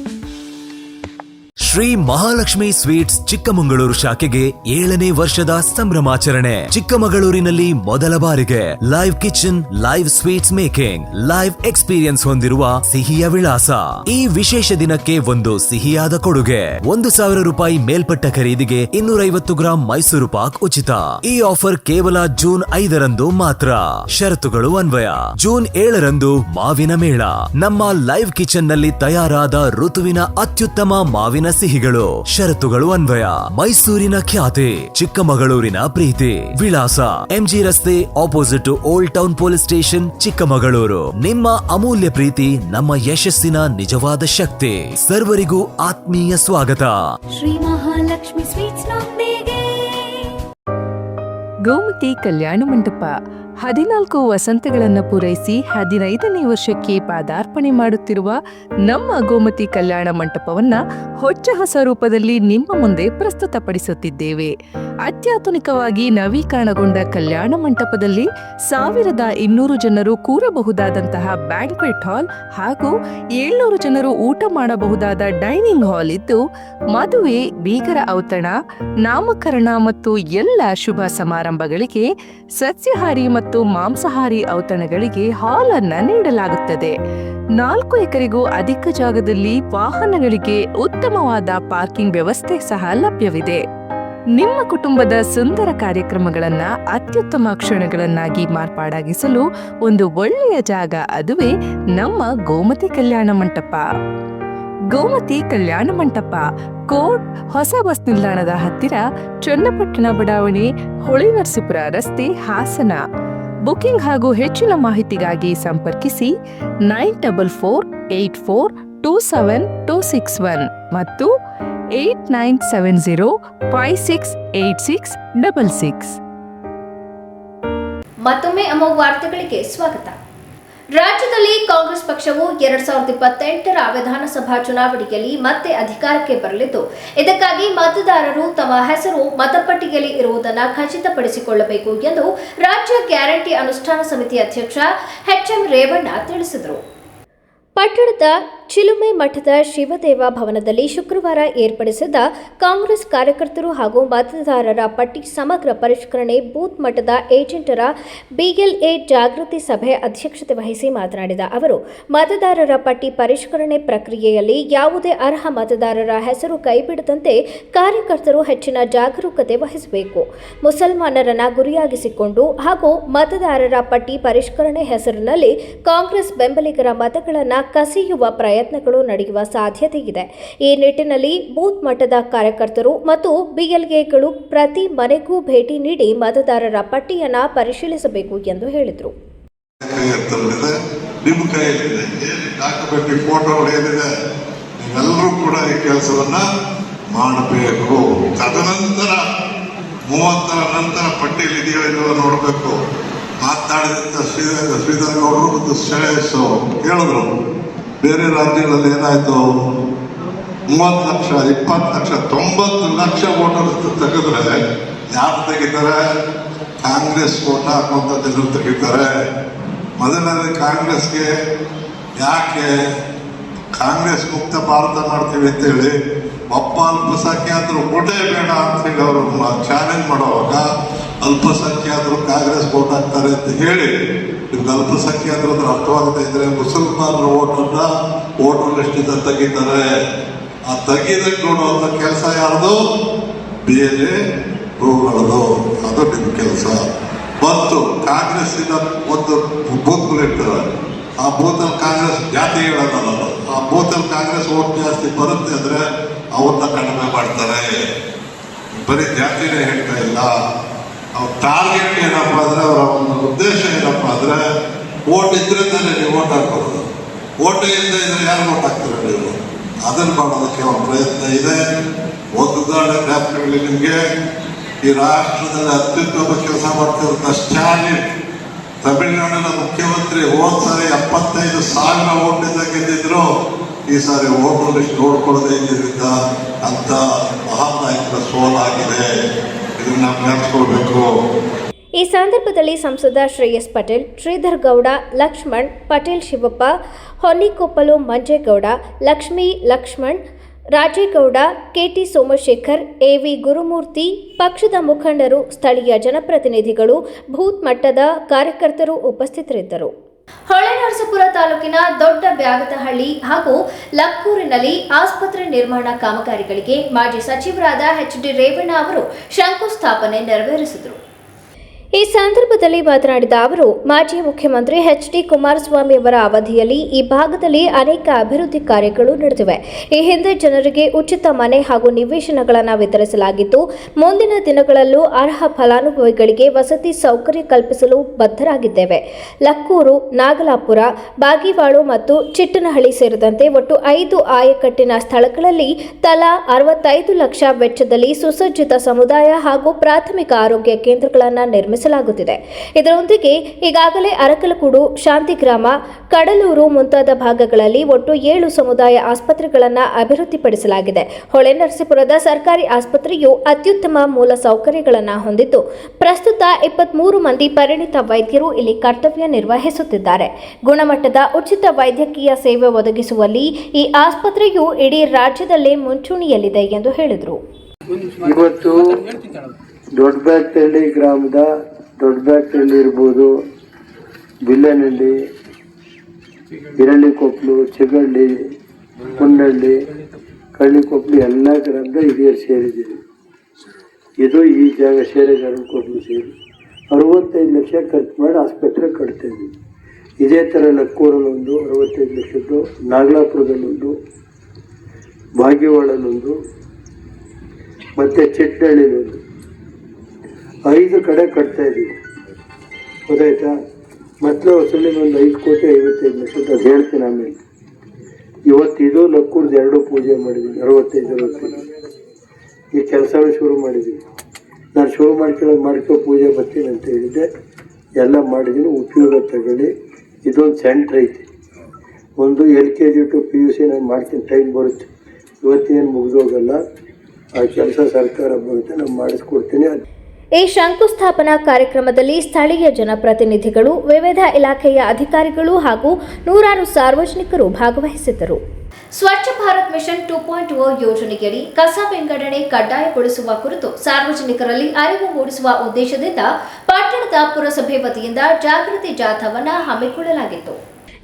Shri Mahalakshmi sweets Chikkamagaluru ಶಾಖೆಗೆ 7ನೇ ವರ್ಷದ ಸಂಭ್ರಮಾಚರಣೆ. ಚಿಕ್ಕಮಗಳೂರಿನಲ್ಲಿ ಮೊದಲ ಬಾರಿಗೆ live kitchen, live sweets making, live experience ಹೊಂದಿರುವ ಸಿಹಿಯ ವಿಳಾಸ. ಈ ವಿಶೇಷ ದಿನಕ್ಕೆ ಒಂದು ಸಿಹಿಯಾದ ಕೊಡುಗೆ. 1,000 ರೂಪಾಯಿ ಮೇಲ್ಪಟ್ಟ ಖರೀದಿಗೆ 250 ಗ್ರಾಂ ಮೈಸೂರು ಪಾಕ್ ಉಚಿತ. ಈ ಆಫರ್ ಕೇವಲ ಜೂನ್ 5ರಂದು ಮಾತ್ರ. ಷರತ್ತುಗಳು ಅನ್ವಯ. ಜೂನ್ 7ರಂದು ಮಾವಿನ ಮೇಳ. ನಮ್ಮ ಲೈವ್ ಕಿಚನ್ ನಲ್ಲಿ ತಯಾರಾದ ಋತುವಿನ ಅತ್ಯುತ್ತಮ ಮಾವಿನ ಸಿಹಿಗಳು. ಷರತ್ತುಗಳು ಅನ್ವಯ. ಮೈಸೂರಿನ ಖ್ಯಾತಿ, ಚಿಕ್ಕಮಗಳೂರಿನ ಪ್ರೀತಿ. ವಿಳಾಸ MG ರಸ್ತೆ, opposite to old town police station, Chikkamagaluru. ನಿಮ್ಮ ಅಮೂಲ್ಯ ಪ್ರೀತಿ ನಮ್ಮ ಯಶಸ್ಸಿನ ನಿಜವಾದ ಶಕ್ತಿ. ಸರ್ವರಿಗೂ ಆತ್ಮೀಯ ಸ್ವಾಗತ. ಶ್ರೀ ಮಹಾಲಕ್ಷ್ಮಿ ಸ್ವೀಟ್ಸ್ ಗೋಮತಿ ಕಲ್ಯಾಣ ಮಂಟಪ 14 ವಸಂತಗಳನ್ನು ಪೂರೈಸಿ 15ನೇ ವರ್ಷಕ್ಕೆ ಪಾದಾರ್ಪಣೆ ಮಾಡುತ್ತಿರುವ ನಮ್ಮ ಗೋಮತಿ ಕಲ್ಯಾಣ ಮಂಟಪವನ್ನ ಹೊಚ್ಚ ಹೊಸ ರೂಪದಲ್ಲಿ ನಿಮ್ಮ ಮುಂದೆ ಪ್ರಸ್ತುತಪಡಿಸುತ್ತಿದ್ದೇವೆ. ಅತ್ಯಾಧುನಿಕವಾಗಿ ನವೀಕರಣಗೊಂಡ ಕಲ್ಯಾಣ ಮಂಟಪದಲ್ಲಿ 1200 ಜನರು ಕೂರಬಹುದಾದಂತಹ ಬ್ಯಾಂಕ್ವೆಟ್ ಹಾಲ್ ಹಾಗೂ 700 ಜನರು ಊಟ ಮಾಡಬಹುದಾದ ಡೈನಿಂಗ್ ಹಾಲ್ ಇದ್ದು, ಮದುವೆ, ಬೀಗರ ಔತಣ, ನಾಮಕರಣ ಮತ್ತು ಎಲ್ಲ ಶುಭ ಸಮಾರಂಭಗಳಿಗೆ ಸಸ್ಯಾಹಾರಿ ಮತ್ತು ಮಾಂಸಾಹಾರಿ ಔತಣಗಳಿಗೆ ಹಾಲ್ ಅನ್ನ ನೀಡಲಾಗುತ್ತದೆ. 4 ಎಕರೆಗೂ ಅಧಿಕ ಜಾಗದಲ್ಲಿ ವಾಹನಗಳಿಗೆ ಉತ್ತಮವಾದ ಪಾರ್ಕಿಂಗ್ ವ್ಯವಸ್ಥೆ ಸಹ ಲಭ್ಯವಿದೆ. ನಿಮ್ಮ ಕುಟುಂಬದ ಸುಂದರ ಕಾರ್ಯಕ್ರಮಗಳನ್ನ ಅತ್ಯುತ್ತಮ ಕ್ಷಣಗಳನ್ನಾಗಿ ಮಾರ್ಪಾಡಾಗಿಸಲು ಒಂದು ಒಳ್ಳೆಯ ಜಾಗ, ಅದುವೇ ನಮ್ಮ ಗೋಮತಿ ಕಲ್ಯಾಣ ಮಂಟಪ. ಗೋಮತಿ ಕಲ್ಯಾಣ ಮಂಟಪ, ಕೋಟ್ ಹೊಸ ಬಸ್ ನಿಲ್ದಾಣದ ಹತ್ತಿರ, ಚನ್ನಪಟ್ಟಣ ಬಡಾವಣೆ, ಹೊಳೆನರಸೀಪುರ ರಸ್ತೆ, ಹಾಸನ. ಬುಕಿಂಗ್ ಹಾಗೂ ಹೆಚ್ಚಿನ ಮಾಹಿತಿಗಾಗಿ ಸಂಪರ್ಕಿಸಿ 9484272261 ಮತ್ತು 8970568666. ಮತ್ತೊಮ್ಮೆ ಅಮೋಘ ವಾರ್ತೆಗಳಿಗೆ ಸ್ವಾಗತ. ರಾಜ್ಯದಲ್ಲಿ ಕಾಂಗ್ರೆಸ್ ಪಕ್ಷವು 2028ರ ವಿಧಾನಸಭಾ ಚುನಾವಣೆಯಲ್ಲಿ ಮತ್ತೆ ಅಧಿಕಾರಕ್ಕೆ ಬರಲಿದ್ದು, ಇದಕ್ಕಾಗಿ ಮತದಾರರು ತಮ್ಮ ಹೆಸರು ಮತಪಟ್ಟಿಯಲ್ಲಿ ಇರುವುದನ್ನು ಖಚಿತಪಡಿಸಿಕೊಳ್ಳಬೇಕು ಎಂದು ರಾಜ್ಯ ಗ್ಯಾರಂಟಿ ಅನುಷ್ಠಾನ ಸಮಿತಿ ಅಧ್ಯಕ್ಷ HM ರೇವಣ್ಣ ತಿಳಿಸಿದರು. ಪಟ್ಟಣದ ಚಿಲುಮೆ ಮಠದ ಶಿವದೇವ ಭವನದಲ್ಲಿ ಶುಕ್ರವಾರ ಏರ್ಪಡಿಸಿದ್ದ ಕಾಂಗ್ರೆಸ್ ಕಾರ್ಯಕರ್ತರು ಹಾಗೂ ಮತದಾರರ ಪಟ್ಟಿ ಸಮಗ್ರ ಪರಿಷ್ಕರಣೆ ಬೂತ್ ಮಟ್ಟದ ಏಜೆಂಟರ BLA ಜಾಗೃತಿ ಸಭೆ ಅಧ್ಯಕ್ಷತೆ ವಹಿಸಿ ಮಾತನಾಡಿದ ಅವರು, ಮತದಾರರ ಪಟ್ಟಿ ಪರಿಷ್ಕರಣೆ ಪ್ರಕ್ರಿಯೆಯಲ್ಲಿ ಯಾವುದೇ ಅರ್ಹ ಮತದಾರರ ಹೆಸರು ಕೈಬಿಡದಂತೆ ಕಾರ್ಯಕರ್ತರು ಹೆಚ್ಚಿನ ಜಾಗರೂಕತೆ ವಹಿಸಬೇಕು. ಮುಸಲ್ಮಾನರನ್ನ ಗುರಿಯಾಗಿಸಿಕೊಂಡು ಹಾಗೂ ಮತದಾರರ ಪಟ್ಟಿ ಪರಿಷ್ಕರಣೆ ಹೆಸರಿನಲ್ಲಿ ಕಾಂಗ್ರೆಸ್ ಬೆಂಬಲಿಗರ ಮತಗಳನ್ನು ಕಸಿಯುವ ಪ್ರಯತ್ನಗಳು ನಡೆಯುವ ಸಾಧ್ಯತೆ ಇದೆ. ಈ ನಿಟ್ಟಿನಲ್ಲಿ ಬೂತ್ ಮಟ್ಟದ ಕಾರ್ಯಕರ್ತರು ಮತ್ತು BLAಗಳು ಪ್ರತಿ ಮನೆಗೂ ಭೇಟಿ ನೀಡಿ ಮತದಾರರ ಪಟ್ಟಿಯನ್ನ ಪರಿಶೀಲಿಸಬೇಕು ಎಂದು ಹೇಳಿದರು. ನೀವೆಲ್ಲರೂ ಕೂಡ ಈ ಕೆಲಸವನ್ನ ಮಾಡಬೇಕು. ತದನಂತರ 30ರ ನಂತರ ಪಟ್ಟಿಯಲ್ಲಿ ಇದೆಯೋ ನೋಡಬೇಕು. ಮಾತನಾಡಿದಂತ ಶ್ರೀಧರ್ ಗೌಡರು ಮತ್ತು ಶ್ರೇಯಸ್ ಹೇಳಿದ್ರು, ಬೇರೆ ರಾಜ್ಯಗಳಲ್ಲಿ ಏನಾಯ್ತು, 30 ಲಕ್ಷ 20 ಲಕ್ಷ 90 ಲಕ್ಷ ವೋಟರ್ಸ್ ತೆಗೆದ್ರೆ ಯಾರು ತೆಗಿತಾರೆ? ಕಾಂಗ್ರೆಸ್ ಓಟ್ ಹಾಕುವಂತ ಜನರು ತೆಗಿತಾರೆ. ಮೊದಲನೇ ಕಾಂಗ್ರೆಸ್ಗೆ ಯಾಕೆ ಕಾಂಗ್ರೆಸ್ ಮುಕ್ತ ಭಾರತ ಮಾಡ್ತೀವಿ ಅಂತೇಳಿ ಒಬ್ಬ ಅಲ್ಪಸಂಖ್ಯಾತರು ಓಟೇ ಬೇಡ ಅಂತ ಹೇಳಿ ಅವರು ಚಾಲೆಂಜ್ ಮಾಡುವಾಗ ಅಲ್ಪಸಂಖ್ಯಾತರು ಕಾಂಗ್ರೆಸ್ ಓಟ್ ಹಾಕ್ತಾರೆ ಅಂತ ಹೇಳಿ ನಿಮ್ಗೆ ಅಲ್ಪಸಂಖ್ಯಾತರು ಅರ್ಥವಾಗ್ತಾ ಇದ್ರೆ ಮುಸಲ್ಮಾನರ ವೋಟರ್ ಲಿಸ್ಟಿಂದ ತೆಗಿತಾರೆ. ಆ ತೆಗಿದಕ್ಕೆ ನೋಡುವಂತ ಕೆಲಸ ಯಾರ್ದು? ಬೇರೆ ಹೂಗಳದು. ಅದು ನಿಮ್ಮ ಕೆಲಸ. ಮತ್ತು ಕಾಂಗ್ರೆಸ್ ಇಂದ ಒಂದು ಬೂತ್ಗಳು ಇರ್ತಾರೆ. ಆ ಬೂತಲ್ಲಿ ಕಾಂಗ್ರೆಸ್ ಜಾತಿ ಹೇಳೋದಲ್ಲ, ಆ ಬೂತಲ್ಲಿ ಕಾಂಗ್ರೆಸ್ ಓಟ್ ಜಾಸ್ತಿ ಬರುತ್ತೆ ಅಂದ್ರೆ ಅವ್ರನ್ನ ಕಡಿಮೆ ಮಾಡ್ತಾರೆ. ಬರೀ ಜಾತಿನೇ ಹೇಳ್ತಾ ಇಲ್ಲ. ಅವ್ರ ಟಾರ್ಗೆಟ್ ಏನಪ್ಪ ಅಂದ್ರೆ, ಅವರ ಒಂದು ಉದ್ದೇಶ ಏನಪ್ಪ ಅಂದ್ರೆ, ಓಟ್ ಇದ್ರೆ ತಾನೇ ನೀವು ಓಟ್ ಹಾಕೋದು. ಓಟ್ ಇಲ್ಲದೆ ಇದ್ರೆ ಯಾರು ಓಟ್ ಹಾಕ್ತಾರೆ ನೀವು? ಅದನ್ನು ಮಾಡೋದಕ್ಕೆ ಒಂದು ಪ್ರಯತ್ನ ಇದೆ. ಒಂದು ಉದಾಹರಣೆ ಜ್ಞಾಪಕಗಳಲ್ಲಿ ನಿಮಗೆ, ಈ ರಾಷ್ಟ್ರದಲ್ಲಿ ಅತ್ಯುತ್ತಮ ಕೆಲಸ ಮಾಡ್ತಿರುವಂತ ಸ್ಟಾಲಿನ್ ತಮಿಳುನಾಡಿನ ಮುಖ್ಯಮಂತ್ರಿ ಹೋದ ಸಾರಿ 75,000 ಓಟ್ನಿಂದ ಗೆದ್ದಿದ್ರು. ಈ ಸಾರಿ ವೋಟರ್ ಲಿಸ್ಟ್ ನೋಡ್ಕೊಳ್ಳದೆ ಇದ್ದಿದ್ದರಿಂದ ಅಂತ ಮಹಾನ್ ನಾಯಕರ ಸೋಲಾಗಿದೆ. ಇದನ್ನ ನೆನೆಸ್ಕೊಳ್ಬೇಕು. ಈ ಸಂದರ್ಭದಲ್ಲಿ ಸಂಸದ ಶ್ರೇಯಸ್ ಪಟೇಲ್, ಶ್ರೀಧರ್ ಗೌಡ, ಲಕ್ಷ್ಮಣ್ ಪಟೇಲ್, ಶಿವಪ್ಪ, ಹೊನ್ನಿಕೊಪ್ಪಲು ಮಂಜೇಗೌಡ, ಲಕ್ಷ್ಮೀ ಲಕ್ಷ್ಮಣ್, ರಾಜೇಗೌಡ, ಕೆಟಿ ಸೋಮಶೇಖರ್, ಎವಿ ಗುರುಮೂರ್ತಿ, ಪಕ್ಷದ ಮುಖಂಡರು, ಸ್ಥಳೀಯ ಜನಪ್ರತಿನಿಧಿಗಳು, ಬೂತ್ ಮಟ್ಟದ ಕಾರ್ಯಕರ್ತರು ಉಪಸ್ಥಿತರಿದ್ದರು. ಹೊಳೆನರಸೀಪುರ ತಾಲೂಕಿನ ದೊಡ್ಡ ಬ್ಯಾಗದಹಳ್ಳಿ ಹಾಗೂ ಲಕ್ಕೂರಿನಲ್ಲಿ ಆಸ್ಪತ್ರೆ ನಿರ್ಮಾಣ ಕಾಮಗಾರಿಗಳಿಗೆ ಮಾಜಿ ಸಚಿವರಾದ ಎಚ್.ಡಿ. ರೇವಣ್ಣ ಅವರು ಶಂಕುಸ್ಥಾಪನೆ ನೆರವೇರಿಸಿದರು. ಈ ಸಂದರ್ಭದಲ್ಲಿ ಮಾತನಾಡಿದ ಅವರು, ಮಾಜಿ ಮುಖ್ಯಮಂತ್ರಿ ಎಚ್.ಡಿ. ಕುಮಾರಸ್ವಾಮಿ ಅವರ ಅವಧಿಯಲ್ಲಿ ಈ ಭಾಗದಲ್ಲಿ ಅನೇಕ ಅಭಿವೃದ್ಧಿ ಕಾರ್ಯಗಳು ನಡೆದಿವೆ. ಈ ಹಿಂದೆ ಜನರಿಗೆ ಉಚಿತ ಮನೆ ಹಾಗೂ ನಿವೇಶನಗಳನ್ನು ವಿತರಿಸಲಾಗಿದ್ದು, ಮುಂದಿನ ದಿನಗಳಲ್ಲೂ ಅರ್ಹ ಫಲಾನುಭವಿಗಳಿಗೆ ವಸತಿ ಸೌಕರ್ಯ ಕಲ್ಪಿಸಲು ಬದ್ಧರಾಗಿದ್ದೇವೆ. ಲಕ್ಕೂರು, ನಾಗಲಾಪುರ, ಬಾಗಿವಾಳು ಮತ್ತು ಚಿಟ್ಟನಹಳ್ಳಿ ಸೇರಿದಂತೆ ಒಟ್ಟು 5 ಆಯಕಟ್ಟಿನ ಸ್ಥಳಗಳಲ್ಲಿ ತಲಾ 65 ಲಕ್ಷ ವೆಚ್ಚದಲ್ಲಿ ಸುಸಜ್ಜಿತ ಸಮುದಾಯ ಹಾಗೂ ಪ್ರಾಥಮಿಕ ಆರೋಗ್ಯ ಕೇಂದ್ರಗಳನ್ನು ನಿರ್ಮಿಸಲಾಗಿದೆ. ಇದರೊಂದಿಗೆ ಈಗಾಗಲೇ ಅರಕಲಗೂಡು, ಶಾಂತಿಗ್ರಾಮ, ಕಡಲೂರು ಮುಂತಾದ ಭಾಗಗಳಲ್ಲಿ ಒಟ್ಟು 7 ಸಮುದಾಯ ಆಸ್ಪತ್ರೆಗಳನ್ನು ಅಭಿವೃದ್ಧಿಪಡಿಸಲಾಗಿದೆ. ಹೊಳೆನರಸೀಪುರದ ಸರ್ಕಾರಿ ಆಸ್ಪತ್ರೆಯು ಅತ್ಯುತ್ತಮ ಮೂಲ ಸೌಕರ್ಯಗಳನ್ನು ಹೊಂದಿದ್ದು, ಪ್ರಸ್ತುತ 23 ಮಂದಿ ಪರಿಣಿತ ವೈದ್ಯರು ಇಲ್ಲಿ ಕರ್ತವ್ಯ ನಿರ್ವಹಿಸುತ್ತಿದ್ದಾರೆ. ಗುಣಮಟ್ಟದ ಉಚಿತ ವೈದ್ಯಕೀಯ ಸೇವೆ ಒದಗಿಸುವಲ್ಲಿ ಈ ಆಸ್ಪತ್ರೆಯು ಇಡೀ ರಾಜ್ಯದಲ್ಲೇ ಮುಂಚೂಣಿಯಲ್ಲಿದೆ ಎಂದು ಹೇಳಿದರು. ಇವತ್ತು ದೊಡ್ಡಬ್ಯಾಗನಹಳ್ಳಿ ಗ್ರಾಮದ ದೊಡ್ಡಬ್ಯಾಗನಹಳ್ಳಿ ಇರ್ಬೋದು, ಬಿಲ್ಲನಹಳ್ಳಿ, ಹಿರಳ್ಳಿಕೊಪ್ಪಲು, ಚಿಗಳ್ಳಿ, ಹುನ್ನಹಳ್ಳಿ, ಕಳ್ಳಿಕೊಪ್ಪಲು ಎಲ್ಲ ಗ್ರಾಮದ ಹಿರಿಯರು ಸೇರಿದ್ದೀವಿ. ಇದು ಈ ಜಾಗ ಸೇರಿದ ಕೊಪ್ಪಲು ಸೇರಿ 65 ಲಕ್ಷ ಖರ್ಚು ಮಾಡಿ ಆಸ್ಪತ್ರೆ ಕಟ್ತಾ ಇದ್ದೀವಿ. ಇದೇ ಥರ ಲಕ್ಕೂರಲ್ಲೊಂದು 65 ಲಕ್ಷದ್ದು, ನಾಗಲಾಪುರದಲ್ಲೊಂದು, ಬಾಗಿವಾಳಲ್ಲೊಂದು ಮತ್ತು ಚಿಟ್ಟಹಳ್ಳಿಲೊಂದು 5 ಕಡೆ ಕಟ್ತಾ ಇದ್ದೀವಿ. ಗೊತ್ತಾಯ್ತಾ? ಮೊದಲು ವಸೂಲಿನ ಒಂದು 5,55 ಲಕ್ಷ ಅದು ಹೇಳ್ತೀನಿ ಆಮೇಲೆ. ಇವತ್ತಿದು ಲಕ್ಕೂರ್ದು 2 ಪೂಜೆ ಮಾಡಿದ್ದೀನಿ. 65 ಈ ಕೆಲಸವೇ ಶುರು ಮಾಡಿದ್ದೀವಿ. ನಾನು ಶುರು ಮಾಡ್ಕೊ ಪೂಜೆ ಬರ್ತೀನಿ ಅಂತ ಹೇಳಿದ್ದೆ. ಎಲ್ಲ ಮಾಡಿದ್ದೀನಿ. ಉಪಯೋಗ ತಗೊಳ್ಳಿ. ಇದೊಂದು ಸೆಂಟ್ರ್ ಐತಿ. ಒಂದು LKG to PUC ನಾನು ಮಾಡ್ತೀನಿ. ಟೈಮ್ ಬರುತ್ತೆ. ಇವತ್ತೇನು ಮುಗಿದೋಗಲ್ಲ. ಆ ಕೆಲಸ ಸರ್ಕಾರ ಬರುತ್ತೆ, ನಾನು ಮಾಡಿಸ್ಕೊಡ್ತೀನಿ. ಈ ಶಂಕುಸ್ಥಾಪನಾ ಕಾರ್ಯಕ್ರಮದಲ್ಲಿ ಸ್ಥಳೀಯ ಜನಪ್ರತಿನಿಧಿಗಳು, ವಿವಿಧ ಇಲಾಖೆಯ ಅಧಿಕಾರಿಗಳು ಹಾಗೂ ನೂರಾರು ಸಾರ್ವಜನಿಕರು ಭಾಗವಹಿಸಿದ್ದರು. ಸ್ವಚ್ಛ ಭಾರತ್ ಮಿಷನ್ 2.0 ಯೋಜನೆಯಡಿ ಕಸ ವಿಂಗಡಣೆ ಕಡ್ಡಾಯಗೊಳಿಸುವ ಕುರಿತು ಸಾರ್ವಜನಿಕರಲ್ಲಿ ಅರಿವು ಮೂಡಿಸುವ ಉದ್ದೇಶದಿಂದ ಪಟ್ಟಣದ ಪುರಸಭೆ ವತಿಯಿಂದ ಜಾಗೃತಿ ಜಾಥಾವನ್ನು ಹಮ್ಮಿಕೊಳ್ಳಲಾಗಿತ್ತು.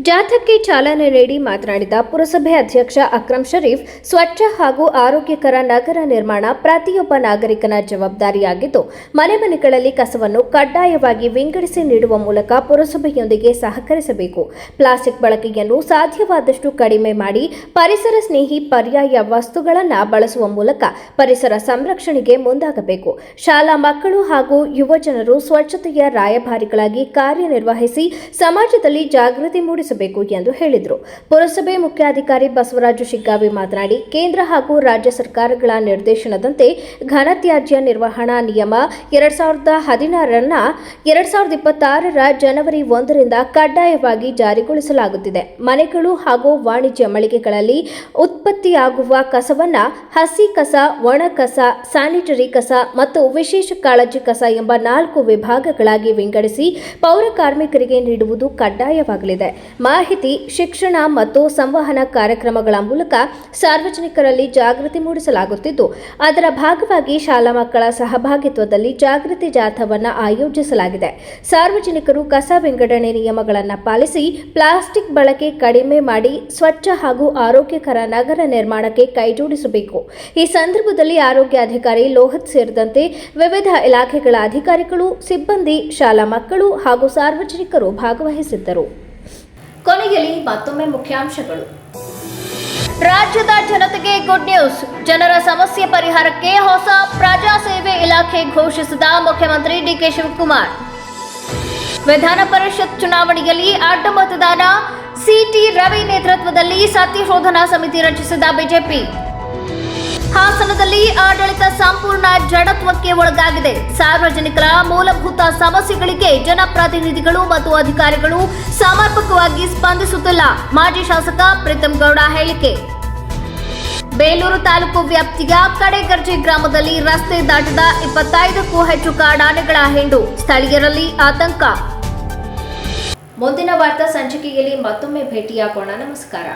ಜಾಥಾಕ್ಕೆ ಚಾಲನೆ ನೀಡಿ ಮಾತನಾಡಿದ ಪುರಸಭೆ ಅಧ್ಯಕ್ಷ ಅಕ್ರಮ್ ಶರೀಫ್, ಸ್ವಚ್ಛ ಹಾಗೂ ಆರೋಗ್ಯಕರ ನಗರ ನಿರ್ಮಾಣ ಪ್ರತಿಯೊಬ್ಬ ನಾಗರಿಕನ ಜವಾಬ್ದಾರಿಯಾಗಿದ್ದು, ಮನೆ ಮನೆಗಳಲ್ಲಿ ಕಸವನ್ನು ಕಡ್ಡಾಯವಾಗಿ ವಿಂಗಡಿಸಿ ನೀಡುವ ಮೂಲಕ ಪುರಸಭೆಯೊಂದಿಗೆ ಸಹಕರಿಸಬೇಕು. ಪ್ಲಾಸ್ಟಿಕ್ ಬಳಕೆಯನ್ನು ಸಾಧ್ಯವಾದಷ್ಟು ಕಡಿಮೆ ಮಾಡಿ ಪರಿಸರ ಸ್ನೇಹಿ ಪರ್ಯಾಯ ವಸ್ತುಗಳನ್ನು ಬಳಸುವ ಮೂಲಕ ಪರಿಸರ ಸಂರಕ್ಷಣೆಗೆ ಮುಂದಾಗಬೇಕು. ಶಾಲಾ ಮಕ್ಕಳು ಹಾಗೂ ಯುವ ಜನರು ಸ್ವಚ್ಛತೆಯ ರಾಯಭಾರಿಗಳಾಗಿ ಕಾರ್ಯನಿರ್ವಹಿಸಿ ಸಮಾಜದಲ್ಲಿ ಜಾಗೃತಿ ಮೂಡಿಸಬೇಕು. ಕೈಜೋಡಿಸಬೇಕು ಎಂದು ಹೇಳಿದರು. ಪುರಸಭೆ ಮುಖ್ಯಾಧಿಕಾರಿ ಬಸವರಾಜು ಶಿಗ್ಗಾವಿ ಮಾತನಾಡಿ, ಕೇಂದ್ರ ಹಾಗೂ ರಾಜ್ಯ ಸರ್ಕಾರಗಳ ನಿರ್ದೇಶನದಂತೆ ಘನತ್ಯಾಜ್ಯ ನಿರ್ವಹಣಾ ನಿಯಮ 2016 2026 ಜನವರಿ 1ರಿಂದ ಕಡ್ಡಾಯವಾಗಿ ಜಾರಿಗೊಳಿಸಲಾಗುತ್ತಿದೆ. ಮನೆಗಳು ಹಾಗೂ ವಾಣಿಜ್ಯ ಮಳಿಗೆಗಳಲ್ಲಿ ಉತ್ಪತ್ತಿಯಾಗುವ ಕಸವನ್ನು ಹಸಿ ಕಸ, ಒಣ ಕಸ, ಸ್ಯಾನಿಟರಿ ಕಸ ಮತ್ತು ವಿಶೇಷ ಕಾಳಜಿ ಕಸ ಎಂಬ 4 ವಿಭಾಗಗಳಾಗಿ ವಿಂಗಡಿಸಿ ಪೌರ ಕಾರ್ಮಿಕರಿಗೆ ನೀಡುವುದು ಕಡ್ಡಾಯವಾಗಲಿದೆ. ಮಾಹಿತಿ, ಶಿಕ್ಷಣ ಮತ್ತು ಸಂವಹನ ಕಾರ್ಯಕ್ರಮಗಳ ಮೂಲಕ ಸಾರ್ವಜನಿಕರಲ್ಲಿ ಜಾಗೃತಿ ಮೂಡಿಸಲಾಗುತ್ತಿದ್ದು, ಅದರ ಭಾಗವಾಗಿ ಶಾಲಾ ಮಕ್ಕಳ ಸಹಭಾಗಿತ್ವದಲ್ಲಿ ಜಾಗೃತಿ ಜಾಥಾವನ್ನು ಆಯೋಜಿಸಲಾಗಿದೆ. ಸಾರ್ವಜನಿಕರು ಕಸ ವಿಂಗಡಣೆ ನಿಯಮಗಳನ್ನು ಪಾಲಿಸಿ ಪ್ಲಾಸ್ಟಿಕ್ ಬಳಕೆ ಕಡಿಮೆ ಮಾಡಿ ಸ್ವಚ್ಛ ಹಾಗೂ ಆರೋಗ್ಯಕರ ನಗರ ನಿರ್ಮಾಣಕ್ಕೆ ಕೈಜೋಡಿಸಬೇಕು. ಈ ಸಂದರ್ಭದಲ್ಲಿ ಆರೋಗ್ಯ ಅಧಿಕಾರಿ ಲೋಹಿತ್ ಸೇರಿದಂತೆ ವಿವಿಧ ಇಲಾಖೆಗಳ ಅಧಿಕಾರಿಗಳು, ಸಿಬ್ಬಂದಿ, ಶಾಲಾ ಮಕ್ಕಳು ಹಾಗೂ ಸಾರ್ವಜನಿಕರು ಭಾಗವಹಿಸಿದ್ದರು. ಕೊನೆಯಲ್ಲಿ ಮತ್ತೊಮ್ಮೆ ಮುಖ್ಯಾಂಶಗಳು. ರಾಜ್ಯದ ಜನತೆಗೆ ಗುಡ್ ನ್ಯೂಸ್. ಜನರ ಸಮಸ್ಯೆ ಪರಿಹಾರಕ್ಕೆ ಹೊಸ ಪ್ರಜಾ ಸೇವೆ ಇಲಾಖೆ ಘೋಷಿಸಿದ ಮುಖ್ಯಮಂತ್ರಿ ಡಿಕೆ ಶಿವಕುಮಾರ್. ವಿಧಾನ ಪರಿಷತ್ ಚುನಾವಣೆಯಲ್ಲಿ ಅಡ್ಡ ಮತದಾನ, ಸಿಟಿ ರವಿ ನೇತೃತ್ವದಲ್ಲಿ ಸತ್ಯಶೋಧನಾ ಸಮಿತಿ ರಚಿಸಿದ ಬಿಜೆಪಿ. ಹಾಸನದಲ್ಲಿ ಆಡಳಿತ ಸಂಪೂರ್ಣ ಜಡತ್ವಕ್ಕೆ ಒಳಗಾಗಿದೆ. ಸಾರ್ವಜನಿಕರ ಮೂಲಭೂತ ಸಮಸ್ಯೆಗಳಿಗೆ ಜನಪ್ರತಿನಿಧಿಗಳು ಮತ್ತು ಅಧಿಕಾರಿಗಳು ಸಮರ್ಪಕವಾಗಿ ಸ್ಪಂದಿಸುತ್ತಿಲ್ಲ. ಮಾಜಿ ಶಾಸಕ ಪ್ರೀತಂ ಗೌಡ ಹೇಳಿಕೆ. ಬೇಲೂರು ತಾಲೂಕು ವ್ಯಾಪ್ತಿಯ ಕಡೆಗರ್ಜೆ ಗ್ರಾಮದಲ್ಲಿ ರಸ್ತೆ ದಾಟದ 25ಕ್ಕೂ ಹೆಚ್ಚು ಕಾಡಾನೆಗಳ ಹಿಂಡು. ಸ್ಥಳೀಯರಲ್ಲಿ ಆತಂಕ. ಮುಂದಿನ ವಾರ್ತಾ ಸಂಚಿಕೆಯಲ್ಲಿ ಮತ್ತೊಮ್ಮೆ ಭೇಟಿಯಾಗೋಣ. ನಮಸ್ಕಾರ.